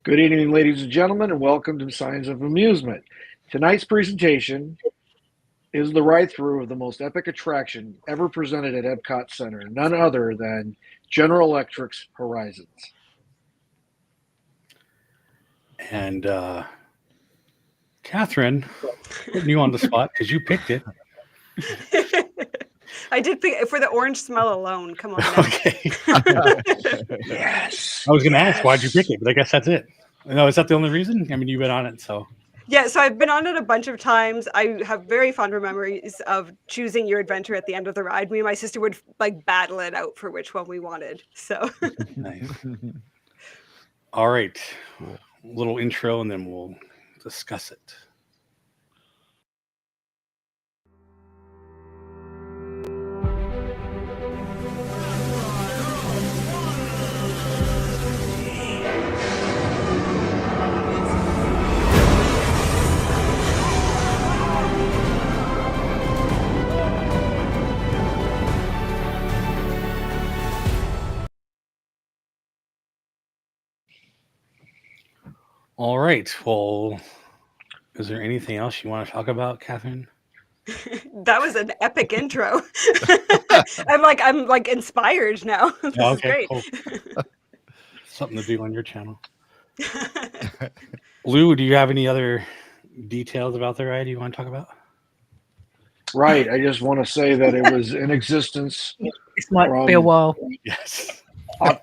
Good evening, ladies and gentlemen, and welcome to Signs of Amusement. Tonight's presentation is the ride-through of the most epic attraction ever presented at Epcot Center, none other than General Electric's Horizons. And Kathryn, putting you on the spot because you picked it. I did pick for the orange smell alone. Come on. Now. Okay. Yes. I was going to ask why'd you pick it, but I guess that's it. No, is that the only reason? I mean, you've been on it, so. Yeah, so I've been on it a bunch of times. I have very fond memories of choosing your adventure at the end of the ride. Me and my sister would like battle it out for which one we wanted. So Nice. All right. A little intro and then we'll discuss it. All right. Well, is there anything else you want to talk about, Kathryn? that was an epic intro. I'm like inspired now. This is great. Cool. Something to do on your channel. Lou, do you have any other details about the ride you want to talk about? Right. I just want to say that it was in existence. This might be a while. Yes.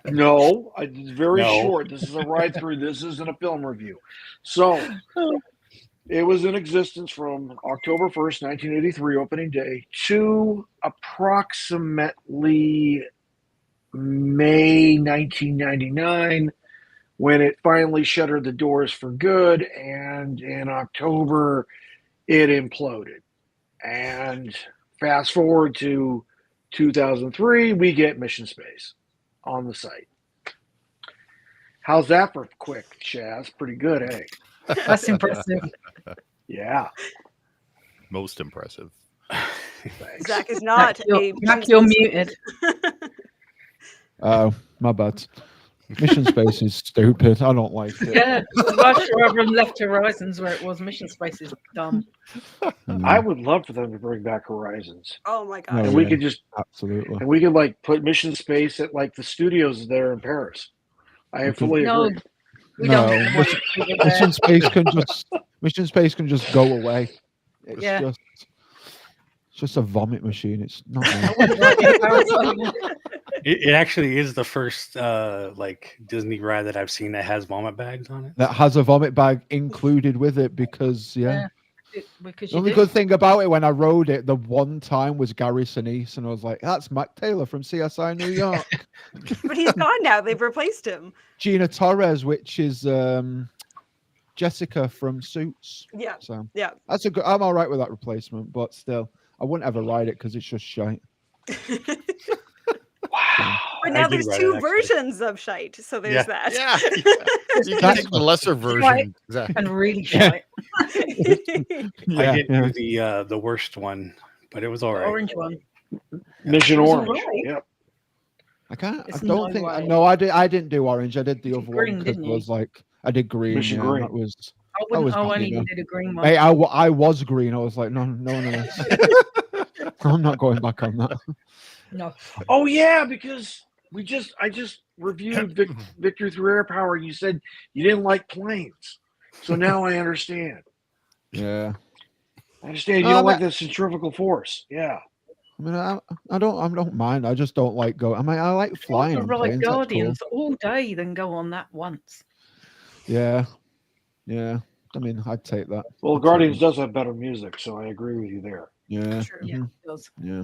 No, it's very No. short. This is a ride-through. This isn't a film review. So it was in existence from October 1st, 1983, opening day, to approximately May 1999, when it finally shuttered the doors for good, and in October, it imploded. And fast forward to 2003, we get Mission Space on the site. How's that for quick, Chaz? Pretty good, eh? That's impressive. Yeah. Most impressive. Thanks. Zach is not Zach, you're muted. Oh, my bad. Mission Space is stupid. I don't like it. Yeah, much rather than Left Horizons where it was Mission Space is dumb. I would love for them to bring back Horizons. Oh my god. No, And we yeah. could just Absolutely. and we could like put Mission Space at like the studios there in Paris. I fully No. agree. We No, don't want people there. Mission Space can just go away. It's Yeah. just a vomit machine. It's not. I wouldn't like it if I was someone. It actually is the first like Disney ride that I've seen that has vomit bags on it. That has a vomit bag included with it because Because The you only do. good thing about it when I rode it the one time was Gary Sinise, and I was like, "That's Mac Taylor from CSI New York." But he's gone now. They've replaced him. Gina Torres, which is Jessica from Suits. Yeah. So Yeah. that's a good. I'm all right with that replacement, but still, I wouldn't ever ride it because it's just shite. Wow. But I now did there's ride it, two actually. versions of shite. So there's Yeah. that. Yeah. You can That's take the lesser version. Right. Exactly. And really shite. I did do the worst one, but it was all The right. orange one. Mission It was Orange. alright. Yep. I can't. It's I don't no think. way. No, I did. I didn't do orange. I did the You other did one green, because didn't it you? was like I did green. Mission yeah, Green. That was. I wouldn't. was I bad, only you know. did a green one. Mate, I was green. I was like, no one of this. I'm not going back on that. No. Oh yeah, because I just reviewed Victory Through Air Power, and you said you didn't like planes. So now I understand. Yeah. I understand you don't like the centrifugal force. Yeah. I mean, I don't mind. I just don't like go. I mean, I like flying I'd on rather ride planes. That's cool. Guardians all day than go on that once. Yeah. Yeah. I mean, I'd take that. Well, I'd take Guardians that. does have better music, so I agree with you there. Yeah. True. Yeah, it does. Yeah.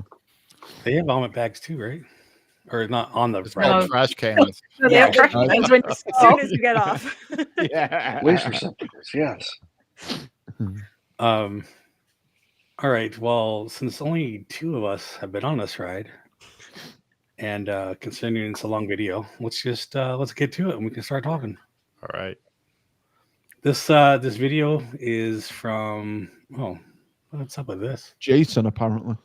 They have vomit bags too, right? Or not on the It's ride. called trash cans. So Yeah. yeah, trash Uh, cans when you As stop. soon as you get off. Yeah. Waste receptacles, yes. All right. Well, since only two of us have been on this ride, and considering it's a long video, let's get to it and we can start talking. All right. This video is from what's up with this? Jason, apparently.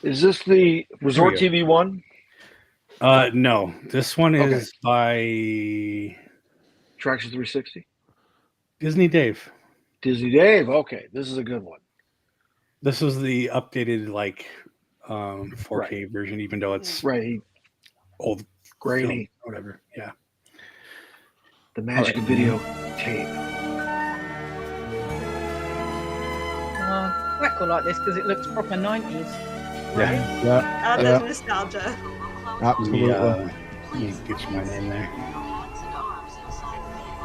Is this the Resort TV one? No, this one Okay. is by Attraction 360. Disney Dave. Disney Dave. Okay, this is a good one. This was the updated 4K version, even though it's Right. old, Grainy. film, whatever. Yeah. The magic of video tape. I quite like this because it looks proper 90s. Yeah. Yeah, The yeah, nostalgia. absolutely. Let me get you my name there.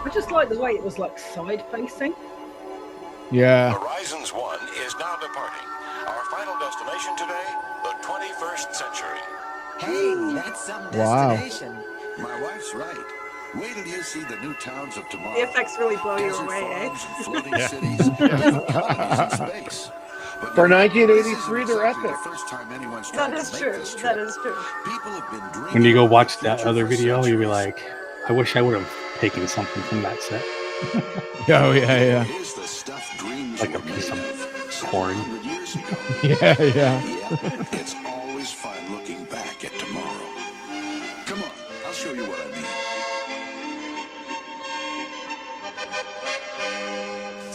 I just like the way it was like side facing. Yeah. Horizons 1 is now departing. Our final destination today, the 21st century. Hey, that's some Wow. destination. My wife's right. Wait till you see the new towns of tomorrow. The effects really blow you Desert away, eh? farms and floating cities, and colonies in space. But For this 1983, isn't they're exactly epic. the first time anyone's That tried is to make true. this That trip. is true. People have been dreaming When you go of watch the that future other for video, you'll be centuries. like, I wish I would have taken something from that set. Oh, yeah, It is the stuff dreams Like a were piece made of of corn. 700 years ago. yeah. Yeah, Yep, it's always fun looking back at tomorrow. Come on, I'll show you what I mean.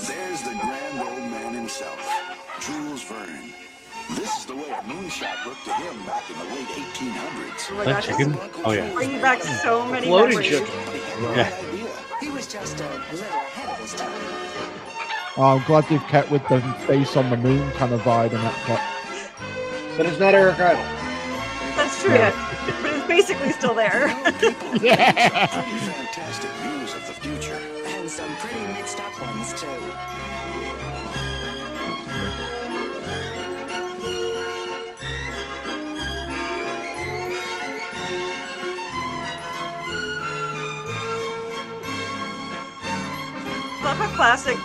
There's the grand old man himself, Jules Verne. This is the way a moonshot looked to him back in the late 1800s. Oh my That gosh, chicken? this Oh, yeah. bringing back so many Floating memories. chicken. Yeah. He was just a little ahead of his time. Oh, I'm glad they've kept with the face on the moon kind of vibe in Epcot. But it's not Eric Idle. That's true. But it's basically still there. Yeah. Pretty fantastic views of the future. And some pretty mixed up ones, too. Love a classic,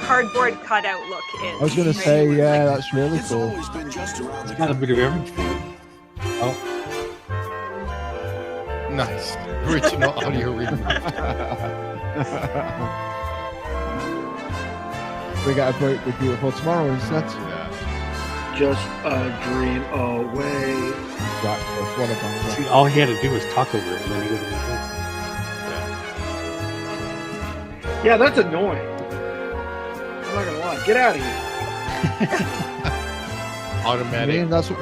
cardboard cutout look is. I was gonna say, yeah, that's really It's cool. always been just around the Not a bit of everything. Oh, Nice. Original audio remix. We got a break with Beautiful Tomorrow instead. Yeah. Just a dream away. Exactly. What a banger. see, all he had to do was talk over it, and then he would have been Yeah, that's annoying. I'm not gonna lie. Get out of here. I Automatic. mean, that's what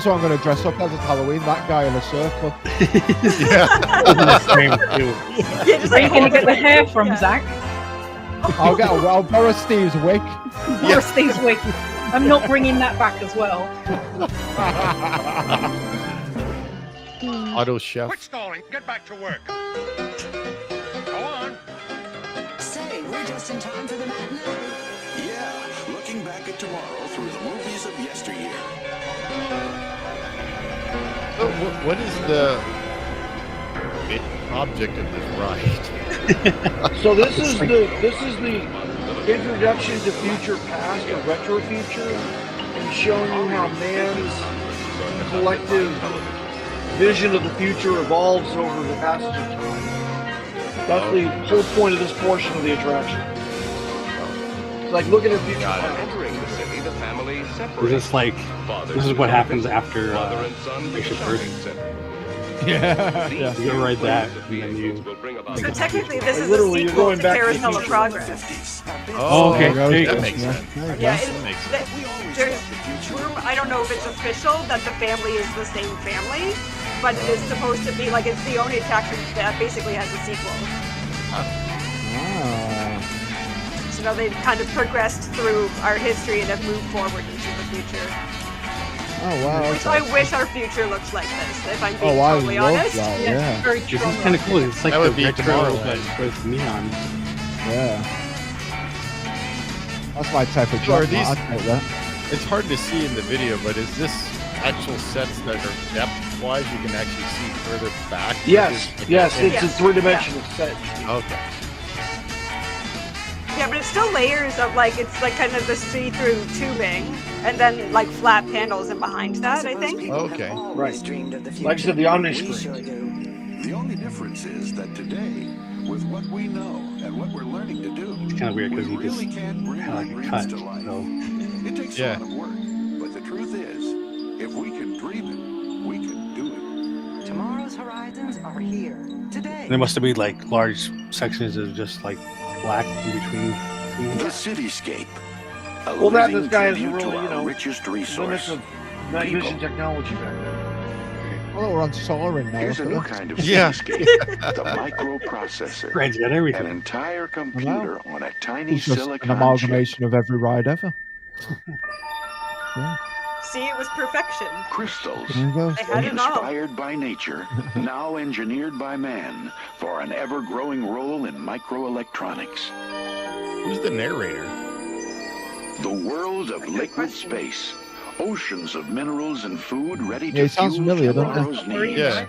I'm going to dress up as at Halloween. That guy in a circle. Yeah. the same too. Yeah, just Where are you going to hold get the it. hair from, Yeah. Zach? I'll borrow Steve's wig. Or Steve's wig. I'm not bringing that back as well. Auto chef. Quit stalling. Get back to work. Go on. Say, we're just in time for the matinee. Yeah, looking back at tomorrow through the movies of yesteryear. So what is the object of this ride? So this is the introduction to future past or retro future, and showing you how man's collective vision of the future evolves over the passage of time. That's the whole point of this portion of the attraction. It's like looking at future past. Entering the city, the family It's separates. just like, this is what happens after Father and son make a Bishop shopping Birth. center. Yeah. You gotta ride that, and then you. So technically, this is a Literally, you're sequel going to back to the Carousel of future. Progress. Oh, okay. there There you you go. That makes sense. There you go. Yeah, That makes sense. there's rumor, I don't know if it's official that the family is the same family, but it is supposed to be like it's the only attraction that basically has a sequel. Ah. So now they've kind of progressed through our history and have moved forward into the future. Oh, wow. Which I wish our future looks like this, if I'm being Oh, I totally love honest. that. Yeah, Yeah. very This strong. is kind of cool. It's like That the would be retro, Tomorrowland. but with neon. Yeah. That's my type of So are job. these- I'd take that. It's hard to see in the video, but is this actual sets that are depth-wise? You can actually see further back? Yes, yes, it's a Yes. three-dimensional set. Okay. Yeah, but it's still layers of it's like kind of the see-through tubing, and then like flat panels in behind that, I think. Okay. Right. Dreamed of the future. Like I said, the Omni We screen. sure do. The only difference is that today, with what we know and what we're learning to do, It's kind of weird because we you just really can't bring had our like a dreams cut. to life. So It takes Yeah. a lot of work, but the truth is, if we can dream it, we can do it. Tomorrow's horizons are here. Today. There must be like large sections of just like black in between. The cityscape. A Well, that living this guy is tribute really, to you our know, richest limits resource. of night People. vision technology back then. Well, we're on soaring now. Here's a look new at that. kind of Yeah. cityscape. The microprocessor. Grant's got An everything. entire computer on a tiny It's just an silicon chip. amalgamation of every ride ever. See, it was perfection. Crystals. There you go. They had it all. Inspired by nature, now engineered by man for an ever-growing role in microelectronics. Who's the narrator? The world of Good liquid question. space. Oceans of minerals and food ready Yeah, to it sounds fuel familiar, doesn't it? tomorrow's needs. Yeah.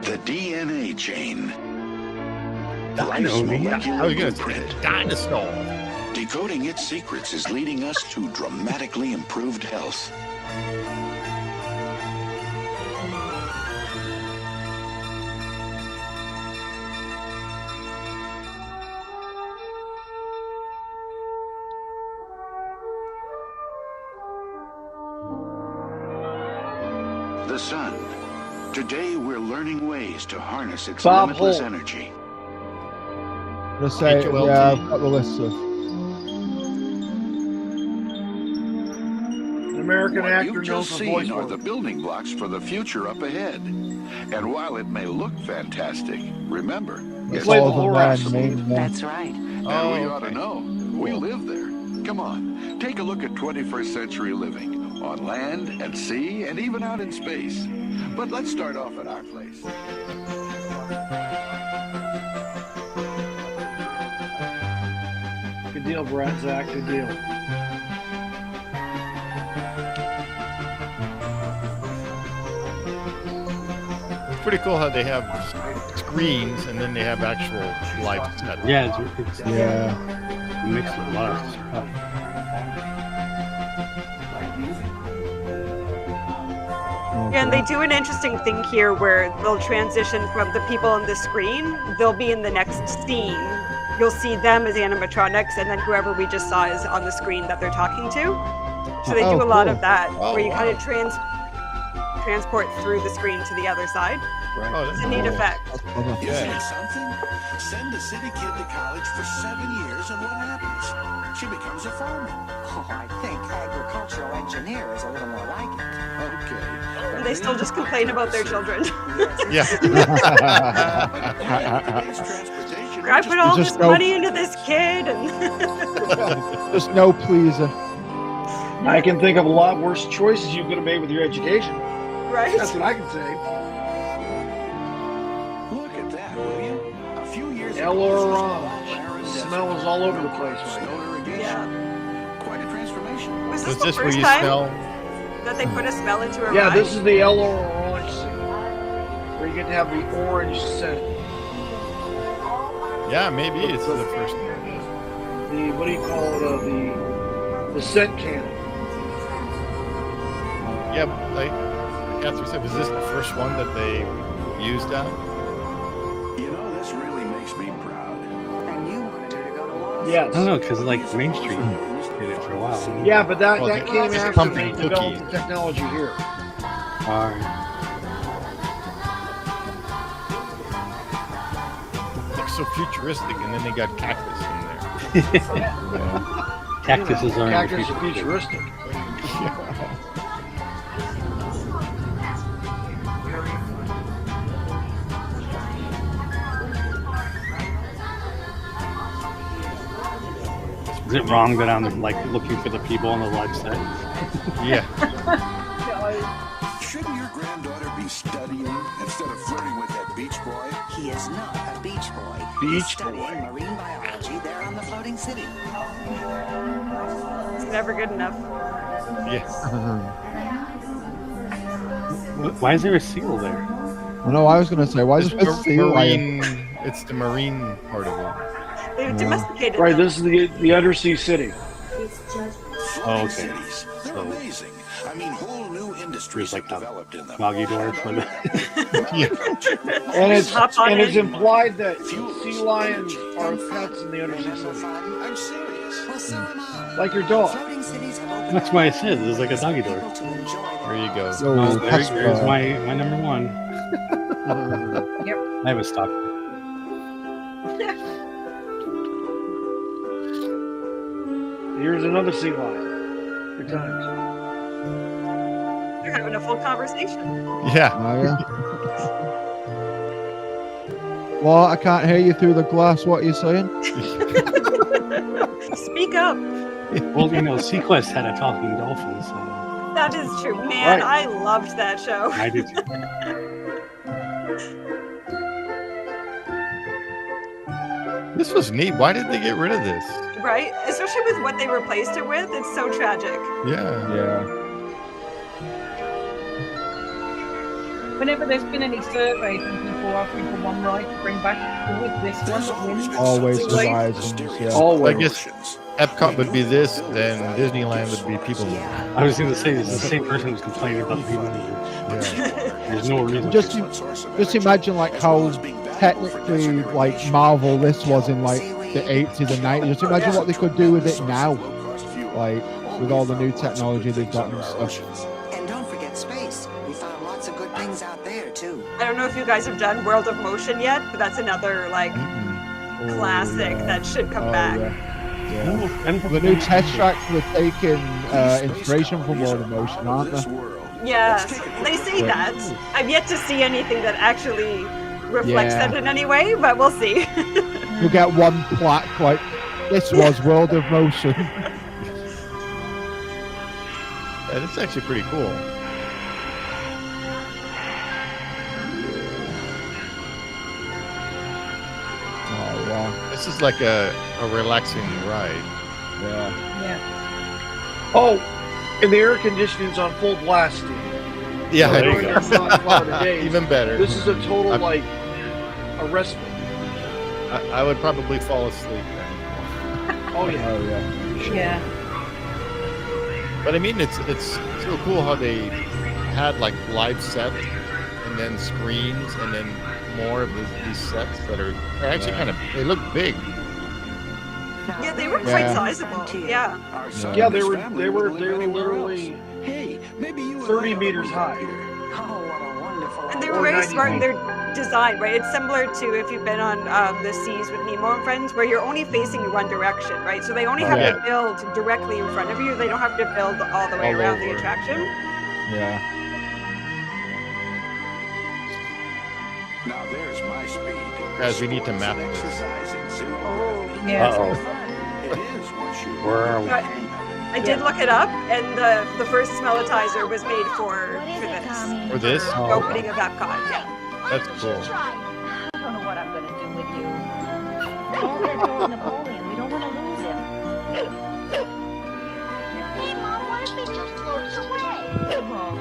The DNA chain. I know, Life's man. I molecular was gonna say blueprint. dinosaur. Decoding its secrets is leading us to dramatically improved health. The sun. Today we're learning ways to harness its Bob limitless Holt. energy. Let's say, HOLT. yeah, I've got the list of. An American What actor you've known just for voice seen are work. the building blocks for the future up ahead. And while it may look fantastic, remember, it's Play the all whole the rest. main one. That's right. And Oh, we ought to okay. know. We live there. Come on, take a look at 21st century living on land and sea and even out in space. But let's start off at our place. Good deal, Brett, Zach. Good deal. It's pretty cool how they have screens and then they have actual live set. Yeah, it's Yeah. mixed with a lot of stuff. Yeah, and they do an interesting thing here where they'll transition from the people on the screen, they'll be in the next scene. You'll see them as animatronics, and then whoever we just saw is on the screen that they're talking to. So they do a lot of that, Oh, where you kind wow. of transport through the screen to the other side. Oh, that's It's a neat cool. effect. Isn't Yeah. it something? Send a city kid to college for 7 years, and what happens? She becomes a farmer. Oh, I think agricultural engineer is a little more like it. Okay. And they still just complain about their children. Yeah. I put all just this go- money into this kid, and Just no pleasing. I can think of a lot worse choices you could have made with your education. right? That's what I can say. Look at that, will you? A few years ago, Yellow this was orange. all barren The desert. smell was all over the place right No irrigation. Yeah. Quite a transformation. Was this Was the this where first you time smell? that they put a smell into a Yeah, ride? this is the yellow or orange scene, where you get to have the orange scent. Yeah, maybe it's the first. The what do you call it? The scent cannon. Yeah, like Catherine said, was this the first one that they used that? You know, this really makes me proud. And you wanted her to go to law Yes. I don't know, because like Main Street did it for a while. Yeah, but that Well, came it's after pumpkin they developed cookie. the technology here. All right. Looks so futuristic, and then they got cactus in there. Cactuses are in the Cactus are future. futuristic. Is it wrong that I'm like looking for the people on the live set? Yeah. Shouldn't your granddaughter be studying instead of flirting with that beach boy? He is not a beach boy. Beach He's studying boy. marine biology there on the floating city. It's never good enough. Yeah. Why is there a seal there? I know. I was going to say, why is It's this seal lying? marine. It's the marine part of it. They've domesticated Right, them. this is the undersea city. Oh, okay. Cities. They're So- amazing. I mean, whole new industries There's like have a developed in them. Foggy door for the. And it's Hop on and it's in. implied that sea lions are pets in the undersea city, I'm serious. Well, so am I. like your dog. Floating cities have opened That's why I said there's like a doggy door. There you go. So, No, there's Casper. my number one. Yep. I haven't stopped. Here's another sea lion. Good times. You're having a full conversation. Yeah. Oh, yeah. What? I can't hear you through the glass. What are you saying? Speak up. Well, you know, Sequest had a talking dolphin, so That is true. Man, Right. I loved that show. I did too. This was neat. Why did they get rid of this? Right? Especially with what they replaced it with. It's so tragic. Yeah. Yeah. Whenever there's been any surveys and people asking for one ride to bring back, with this one that wins. Always the Like- Horizons. Yeah. Always. I guess Epcot would be this, then Disneyland would be People Mover. I was going to say, it's the same person who's complaining about the people. Yeah. There's no reason. Just imagine like how technically like Marvel this was in like the 80s and 90s. Just imagine what they could do with it now, like with all the new technology they've got and stuff. And don't forget space. We found lots of good things out there, too. I don't know if you guys have done World of Motion yet, but that's another like classic that should come back. Yeah. No, and The new test tracks were taking inspiration from World of Motion, aren't they? Yes, they say that. I've yet to see anything that actually reflects Yeah. that in any way, but we'll see. You'll get one plaque like this was World of Motion. Yeah, that's actually pretty cool. Oh wow. This is like a relaxing ride. Yeah. Yeah. Oh, and the air conditioning's on full blast, Steve. Yeah, There you During go. our Florida days, even better. This is a total I'm- like a respite. I would probably fall asleep then. Oh yeah. Oh yeah. Yeah. But I mean, it's so cool how they had like live set and then screens and then more of these sets that are they're actually kind of they look big. Yeah, they were quite Yeah. sizable. Yeah. Yeah, they were literally Hey, maybe you 30 meters high. Oh, what a wonderful And they were Or very 90 smart in their design, right? It's similar to if you've been on the seas with Nemo and friends, where you're only facing one direction, right? So they only have Yeah. to build directly in front of you. They don't have to build all the way All around the over. attraction. Yeah. Now there's my speed. Guys, we need to map this. Exercising zero Oh. gravity. Yeah. Uh-oh. It is once you Where are we? But I did look it up, and the first smellitizer was made for this. For this? The Oh, opening of Epcot. Yeah. That's cool. I don't know what I'm gonna do with you. All that old Napoleon, we don't want to lose him. Hey, Mom, what if he just floats away? Come on.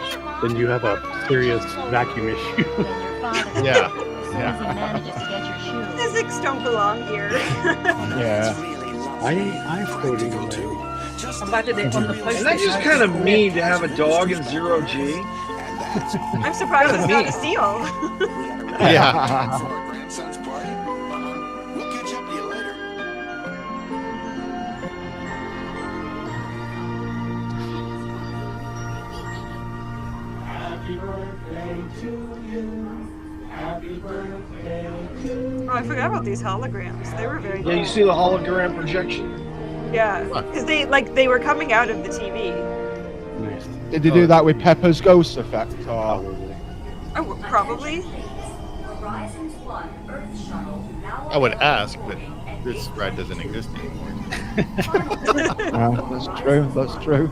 Hey, Mom. Then you have a serious vacuum issue. When your father Yeah. as soon as he manages to get your shoes. Physics don't belong here. Yeah. I floated away. I've added it on the post. And that's just kind of mean to have a dog in zero G. I'm surprised it's not a seal. Yeah. for our grandson's party. We'll catch up to you later. Oh, I forgot about these holograms. They were very Yeah, you cool. see the hologram projection? Yeah, because they were coming out of the TV. Nice. Did they do that with Pepper's ghost effect? Or... Probably. Oh, probably. I would ask, but this ride doesn't exist anymore. That's true. That's true.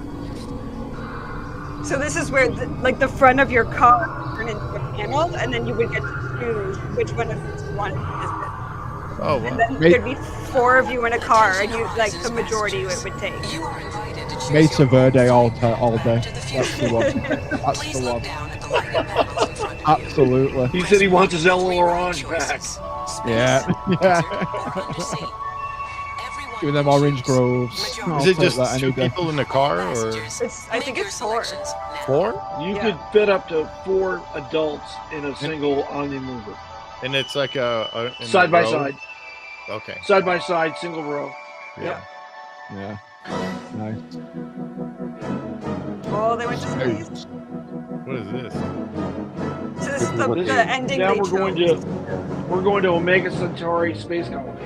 So this is where the front of your car would turn into a panel, and then you would get to choose which one of these you want to visit. Oh, And wow. then there'd be 4 of you in a car, and you the majority it would take. You are invited to choose Mesa your Verde all day. to the That's future. the one. That's Please the look one. down at the lighting panels in front of you. Absolutely. He said he wants his yellow orange back. Yeah. Yeah. Give them orange groves. I'll Is it take just that any 2 day. people in the car or I think it's 4. 4? You Yeah. could fit up to 4 adults in a single omni mover. And it's like a in Side a by row? side. Okay. Side by side, single row. Yeah. Yeah. Nice. Oh, they went to space. What is this? So this is the This- ending now they we're going to Omega Centauri space colony.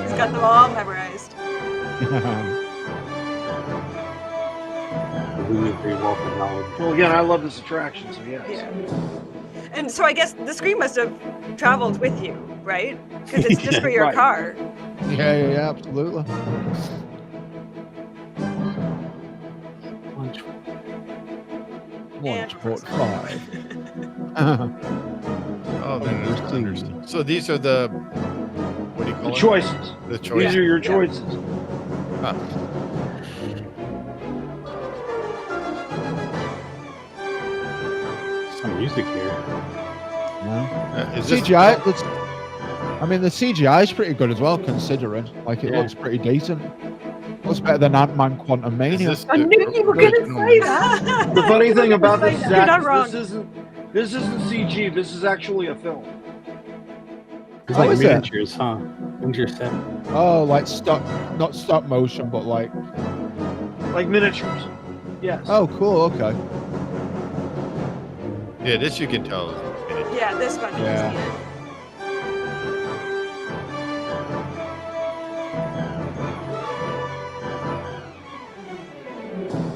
He's got them all memorized. Well, again, I love this attraction, so yes. Yeah. And so I guess the screen must have traveled with you, right? Because it's just for your Right. car. Yeah, absolutely. Launch port 5. Oh, then there's others. So these are the what do you call The it? choices. The These choices. are your choices. Huh. Some music here. Is this CGI, I mean, the CGI is pretty good as well, considering. Like, it Yeah. looks pretty decent. Looks better than Ant-Man Quantum is Mania. this I the knew you were going to original- say that. The funny thing about this, You're Zach, not is wrong. this isn't CG. This is actually a film. It's Oh, like is it? miniatures, huh? Miniature set. Oh, like not stop motion, but like. Like miniatures. Yes. Oh, cool. Okay. Yeah, this you can tell. is finished. Yeah, this one. Yeah.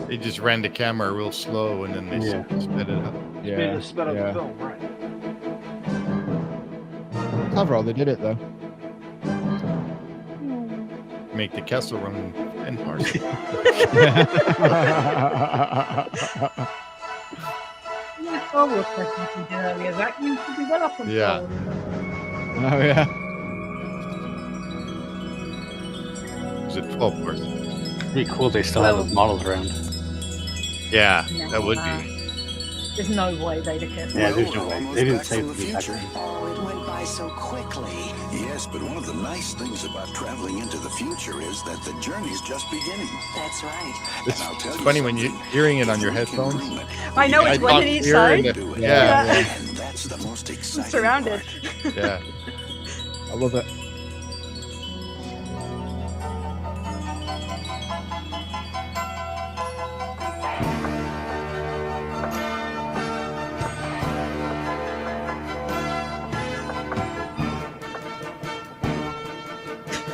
They just ran the camera real slow and then they Yeah. sped it up. Made Yeah. the sped up yeah. the film, right? Clever how they did it, though. Make the Kessel run 10 parts. Yeah, Star Wars questions you did earlier, Zach. You should be well up on Yeah. Star Wars. Oh, yeah. Is it 12 parts? Pretty cool. They still have those models around. Yeah, that would be. There's no way they'd have kept Yeah, it. there's no way. They didn't say from the the future. future. Oh, it went by so quickly. Yes, but one of the nice things about traveling into the future is that the journey's just beginning. That's right. It's And I'll tell you funny when you're something, hearing it if on your we can headphones. dream it, I know we it's can one talk in each here side. and do it. Yeah. And that's the most exciting Surrounded. part. Yeah. I love it.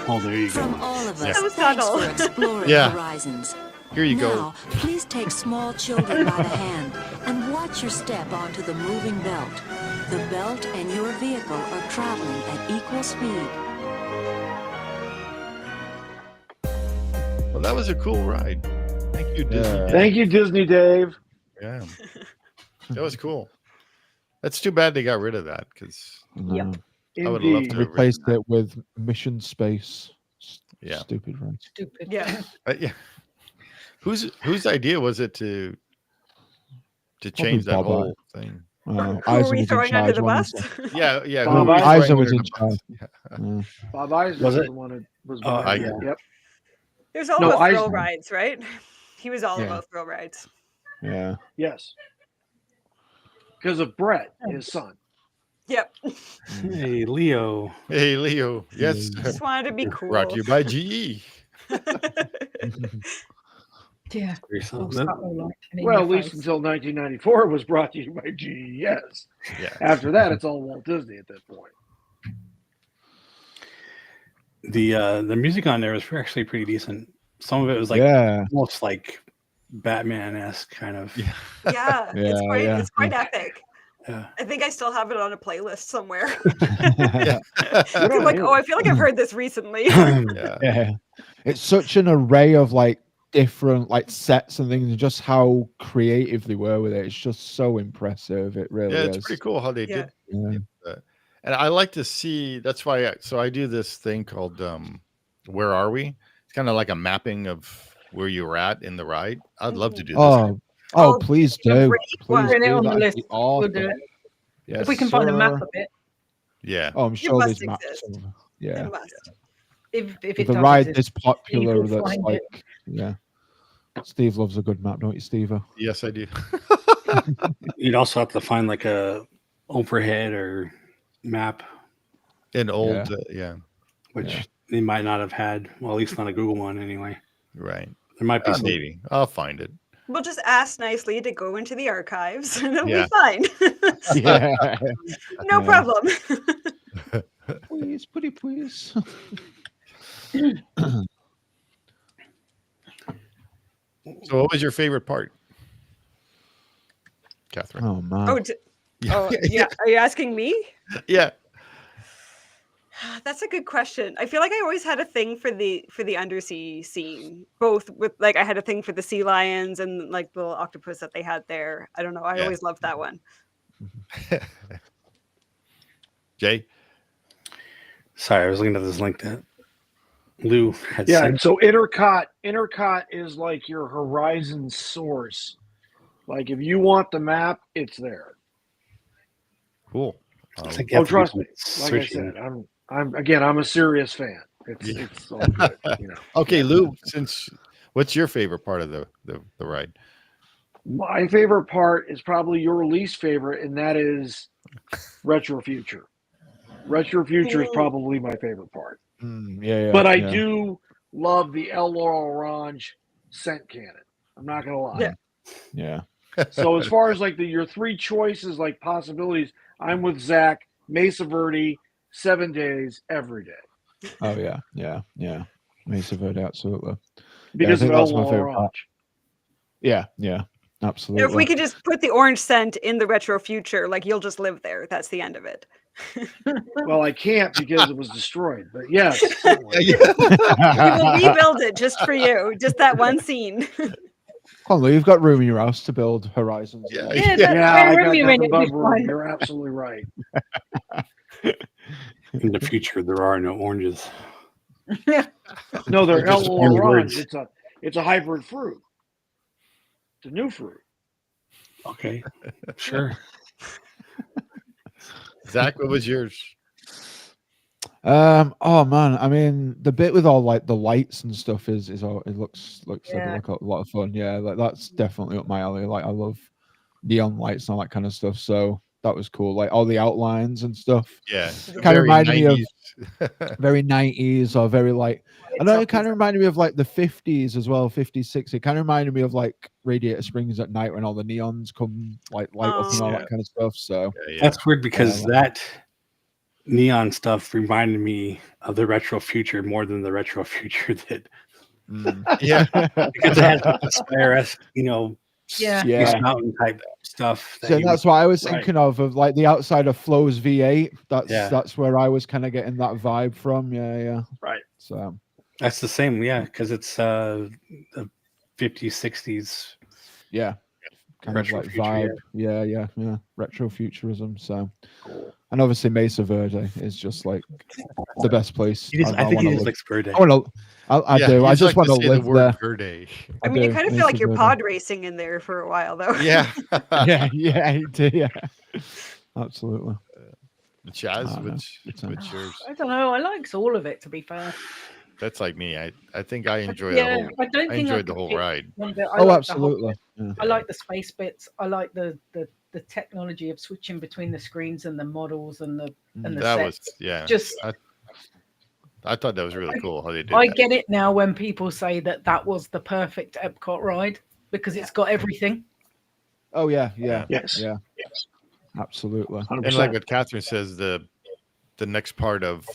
Oh, there you go. From all of us, Yeah. That was thanks subtle. for exploring Yeah. horizons. Here you go. Now, please take small children by the hand and watch your step onto the moving belt. The belt and your vehicle are traveling at equal speed. Well, that was a cool ride. Thank you, Disney. Yeah. Thank you, Disney Dave. Yeah. That was cool. That's too bad they got rid of that because Yep. I would love Indeed. to. Replaced it with Mission Space. Yeah. Stupid, right? Stupid. Yeah. Yeah. Whose idea was it to change that Bob whole thing? Who are Eisen we was in throwing under charge, the bus? wasn't he? Yeah, yeah. Bob who was Eisen throwing was under in the charge. bus? Yeah. Bob Eisner Was was it? the one that was Oh, behind I- it. Yep. There's all No, about thrill Eisner. rides, right? He was all Yeah. about thrill rides. Yeah. Yes. Because of Brett, his son. Yep. Hey, Leo. Hey, Leo. Yes. Just wanted to be cool. Brought to you by GE. Yeah. Or All something. subtle, like, and in Well, your at least face. until 1994 was brought to you by GES. Yeah. After that, it's all Walt Disney at that point. The music on there was actually pretty decent. Some of it was like Yeah. almost like Batman-esque kind of. Yeah. Yeah, it's Yeah, quite yeah. it's quite epic. Yeah. I think I still have it on a playlist somewhere. Yeah. I'm like, oh, I feel like I've heard this recently. Yeah. Yeah. It's such an array of like different like sets and things, and just how creative they were with it. It's just so impressive. It really Yeah, is. it's pretty cool how they Yeah. did. Yeah. And I like to see. That's why. I do this thing called "Where Are We?" It's kind of like a mapping of where you were at in the ride. I'd love to do this. Oh, Oh, please a do. great one. Please Put it do. on the That'd list. be We'll do awesome. it. Yes, If we can find a map sir. of it, Yeah. Oh, I'm sure must there's maps. exist. Of, yeah. It must. if With it the does ride exist. this popular, will that's find like, it. yeah. Steve loves a good map, don't you, Steve? Yes, I do. You'd also have to find like a overhead or map, An old. Yeah. which they might not have had. Well, at least not a Google one anyway. Right. There might be some. Maybe I'll find it. We'll just ask nicely to go into the archives, and it'll Yeah. be fine. Yeah. No Yeah. problem. Please, pretty please. So, what was your favorite part, Kathryn? Oh man. Oh, yeah. Are you asking me? Yeah. That's a good question. I feel like I always had a thing for the undersea scene, both with like I had a thing for the sea lions and like the little octopus that they had there. I don't know. I Yeah. always loved that one. Jay? Sorry, I was looking at this link that Lou had Yeah, sent. so Intercot is like your horizon source. Like if you want the map, it's there. Cool. It's like you have to do trust me. some Like I searching. said, I'm a serious fan. It's all good, you know. Okay, Lou, what's your favorite part of the ride? My favorite part is probably your least favorite, and that is Retro Future. Retro Future is probably my favorite part. Yeah. But I do love the El Orange scent cannon. I'm not gonna lie. Yeah. So as far as like your three choices, like possibilities, I'm with Zach. Mesa Verde, 7 days, every day. Oh yeah. Mesa Verde, absolutely. Because I think of that's El my favorite part. Orange. Yeah, absolutely. If we could just put the orange scent in the Retro Future, like you'll just live there. That's the end of it. Well, I can't because it was destroyed. But yes, We will rebuild it just for you. Just that one scene. Come on, Lou, you've got room in your house to build Horizons. Yeah, I got nothing but room. You're absolutely right. In the future, there are no oranges. No, they're Just El orange Orange. words. It's a hybrid fruit. It's a new fruit. Okay, sure. Zach, what was yours? Oh man, I mean the bit with all like the lights and stuff is all it looks like a lot of fun. Yeah, like that's definitely up my alley. Like I love neon lights and all that kind of stuff. So that was cool. Like all the outlines and stuff. Yeah, kind of very reminded me 90s. of very 90s or very like I know it kind of reminded me of like the 50s as well, 50s, 60s. It kind of reminded me of like Radiator Springs at night when all the neons come like light up and all that kind of stuff. So That's weird because that neon stuff reminded me of the Retro Future more than the Retro Future did. Yeah, because it has the Spire-esque, Space Mountain type stuff. So that's what I was thinking of like the outside of Flo's V8. That's where I was kind of getting that vibe from. Yeah. Right. So that's the same, because it's the 50s, 60s. Yeah. Kind Retro of like future, vibe. Yeah. Retro futurism. So and obviously Mesa Verde is just like the best place. I think he just likes Verde. I do. I just want to live there. Verde. I mean, you kind of feel like you're pod racing in there for a while, though. Yeah. yeah. Absolutely. Chaz, which yours? I don't know. I likes all of it, to be fair. That's like me. I think I enjoy I enjoyed the whole ride. Absolutely. I like the space bits. I like the technology of switching between the screens and the models and the sets. Just I thought that was really cool how they did. I get it now when people say that was the perfect Epcot ride because it's got everything. Oh yeah. Yes. Yeah. Absolutely. 100%. And like what Kathryn says, the next part of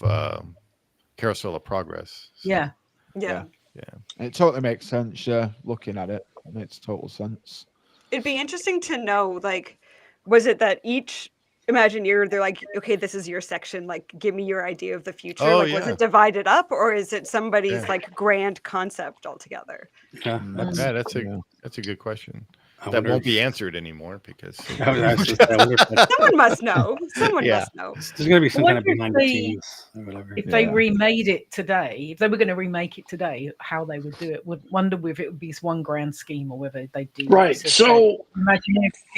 Carousel of Progress. So, Yeah. It totally makes sense. Yeah, looking at it, it makes total sense. It'd be interesting to know, like, was it that each Imagineer, they're like, okay, this is your section, like, give me your idea of the future. Was it divided up, or is it somebody's like grand concept altogether? Yeah, that's a good question. That won't be answered anymore because someone must know. Someone must know. There's going to be some kind of behind the scenes or whatever. If they remade it today, if they were going to remake it today, how they would do it? Would wonder if it would be one grand scheme or whether they do. Right. So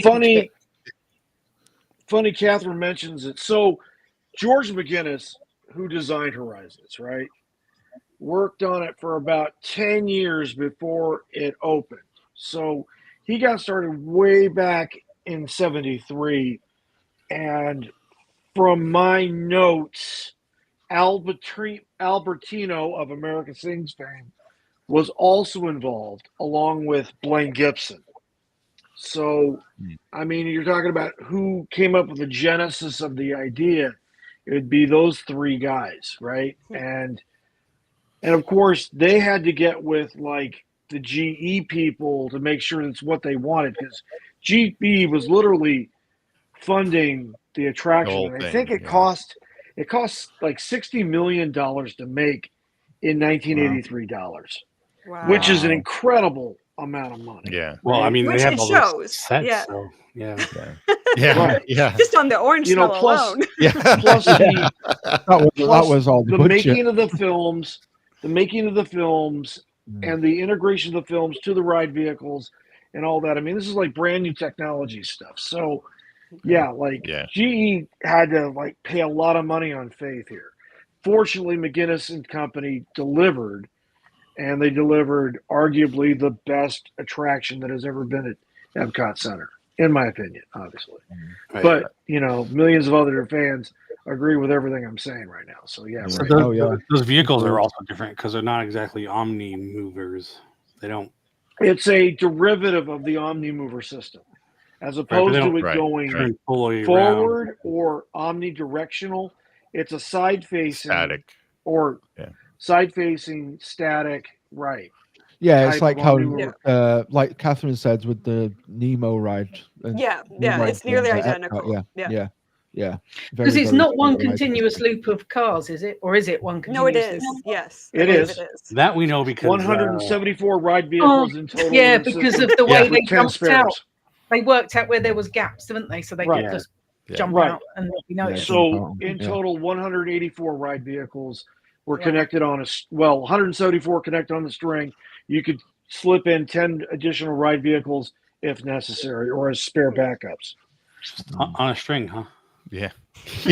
funny. Kathryn mentions it. So George McGinnis, who designed Horizons, right, worked on it for about 10 years before it opened. So he got started way back in 73. And from my notes, Albertino of American Sings fame was also involved, along with Blaine Gibson. So, I mean, you're talking about who came up with the genesis of the idea. It would be those three guys, right? And of course, they had to get with like the GE people to make sure that's what they wanted, because GE was literally funding the attraction, and I think it cost like $60 million to make in 1983 dollars, which is an incredible amount of money. Yeah. Well, I mean, Which they have it all shows. those sets, Yeah. so yeah. Yeah. Yeah. Just on the orange smell plus, alone. plus the that was all the budget. making of the films, and the integration of the films to the ride vehicles and all that. I mean, this is like brand new technology stuff. So, GE had to like pay a lot of money on faith here. Fortunately, McGuinness and Company delivered, and they delivered arguably the best attraction that has ever been at Epcot Center, in my opinion, obviously. Right. But, millions of other fans agree with everything I'm saying right now. So, yeah. So Right. those vehicles are also different because they're not exactly Omni movers. They don't. It's a derivative of the Omni mover system. As opposed to it going forward or omnidirectional, it's a side-facing static side-facing static, right? Yeah, it's like how, like Kathryn said with the Nemo ride. It's nearly identical. Yeah. Because it's not one continuous loop of cars, is it? Or is it one continuous No, it is. loop? Yes. It is. That we know because 174 ride vehicles in total. Yeah, because of the way they jumped out. Spares. They worked out where there was gaps, didn't they? So they could just jump out and So in total, 184 ride vehicles were connected on 174 connected on the string. You could slip in 10 additional ride vehicles if necessary, or as spare backups. On a string, huh? Yeah.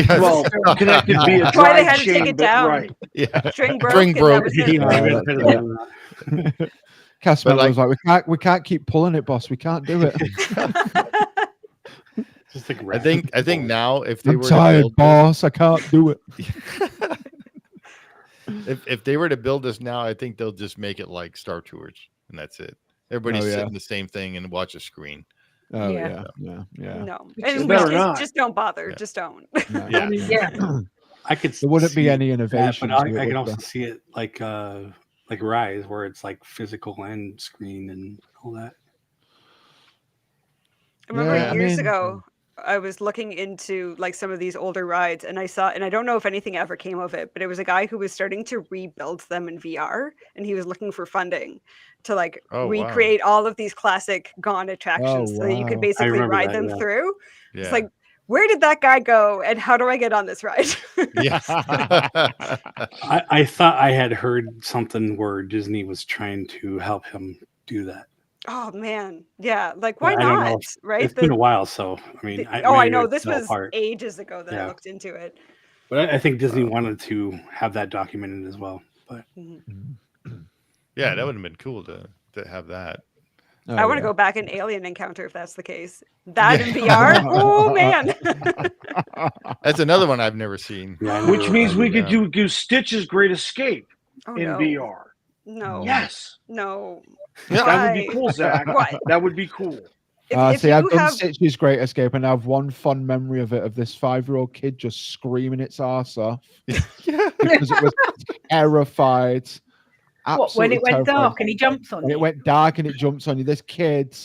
Well, connected via That's why they drive had to take chain, it but down. right. Yeah. String broke. String broke. Casper was like, we can't keep pulling it, boss. We can't do it. Just like I think now if they I'm were tired, to build boss. I can't do it. if they were to build this now, I think they'll just make it like Star Tours, and that's it. Everybody's sitting the same thing and watch a screen. Oh yeah. No, just don't bother. Just don't. I could. There wouldn't be any innovation. But I can also see it like Rise, where it's like physical and screen and all that. I remember years ago, I was looking into like some of these older rides, and I saw, and I don't know if anything ever came of it, but it was a guy who was starting to rebuild them in VR, and he was looking for funding to like recreate all of these classic Gone attractions so that you could basically ride them through. Yeah. It's like, where did that guy go, and how do I get on this ride? I thought I had heard something where Disney was trying to help him do that. Oh man, yeah. Like, why not? Right? It's been a while, so I mean, I know this was ages ago that I looked into it. But I think Disney wanted to have that documented as well. But yeah, that would have been cool to have that. I want to go back in Alien Encounter if that's the case. That in VR? Oh man. That's another one I've never seen. Which means we could do Stitch's Great Escape in VR. No. Yes. No. That would be cool, Zach. That would be cool. See, I've done Stitch's Great Escape, and I have one fond memory of it, of this 5-year-old kid just screaming its arse off because it was terrified. What, when it went dark and he jumps on you? It went dark and it jumps on you. This kid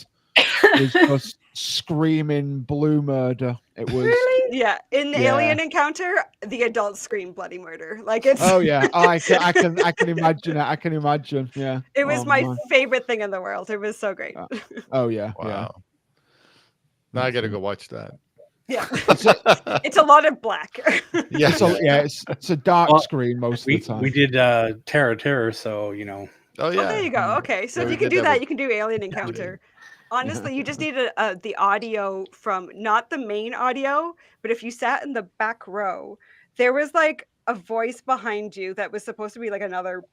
was just screaming blue murder. It was really? Yeah. In the Alien Encounter, the adults scream bloody murder. Like it's I can imagine it. I can imagine. Yeah. It was my favorite thing in the world. It was so great. Oh yeah. Wow. Yeah. Now I gotta go watch that. Yeah. It's a lot of black. It's a dark screen most of the time. We did Terror, so you know. Oh yeah. Well, there you go. Okay. So if you can do that, you can do Alien Encounter. Honestly, you just need the audio from not the main audio, but if you sat in the back row, there was like a voice behind you that was supposed to be like another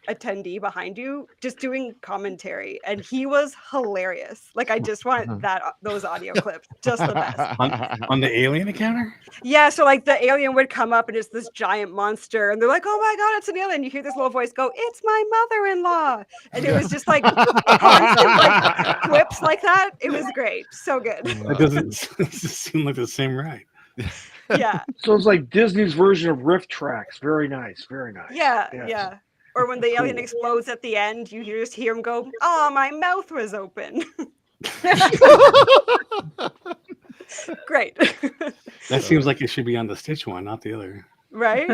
attendee behind you just doing commentary, and he was hilarious. Like, I just want those audio clips, just the best. On the alien encounter? Yeah, so like the alien would come up and it's this giant monster, and they're like, "Oh my god, it's an alien!" You hear this little voice go, "It's my mother-in-law," and it was just like constant like quips like that. It was great, so good. It doesn't seem like the same ride. Yeah. So it's like Disney's version of Rift Tracks. Very nice, very nice. Yeah, Yes. yeah. Or when the alien Cool. explodes at the end, you just hear him go, "Oh, my mouth was open." Great. That seems like it should be on the Stitch one, not the other. Right?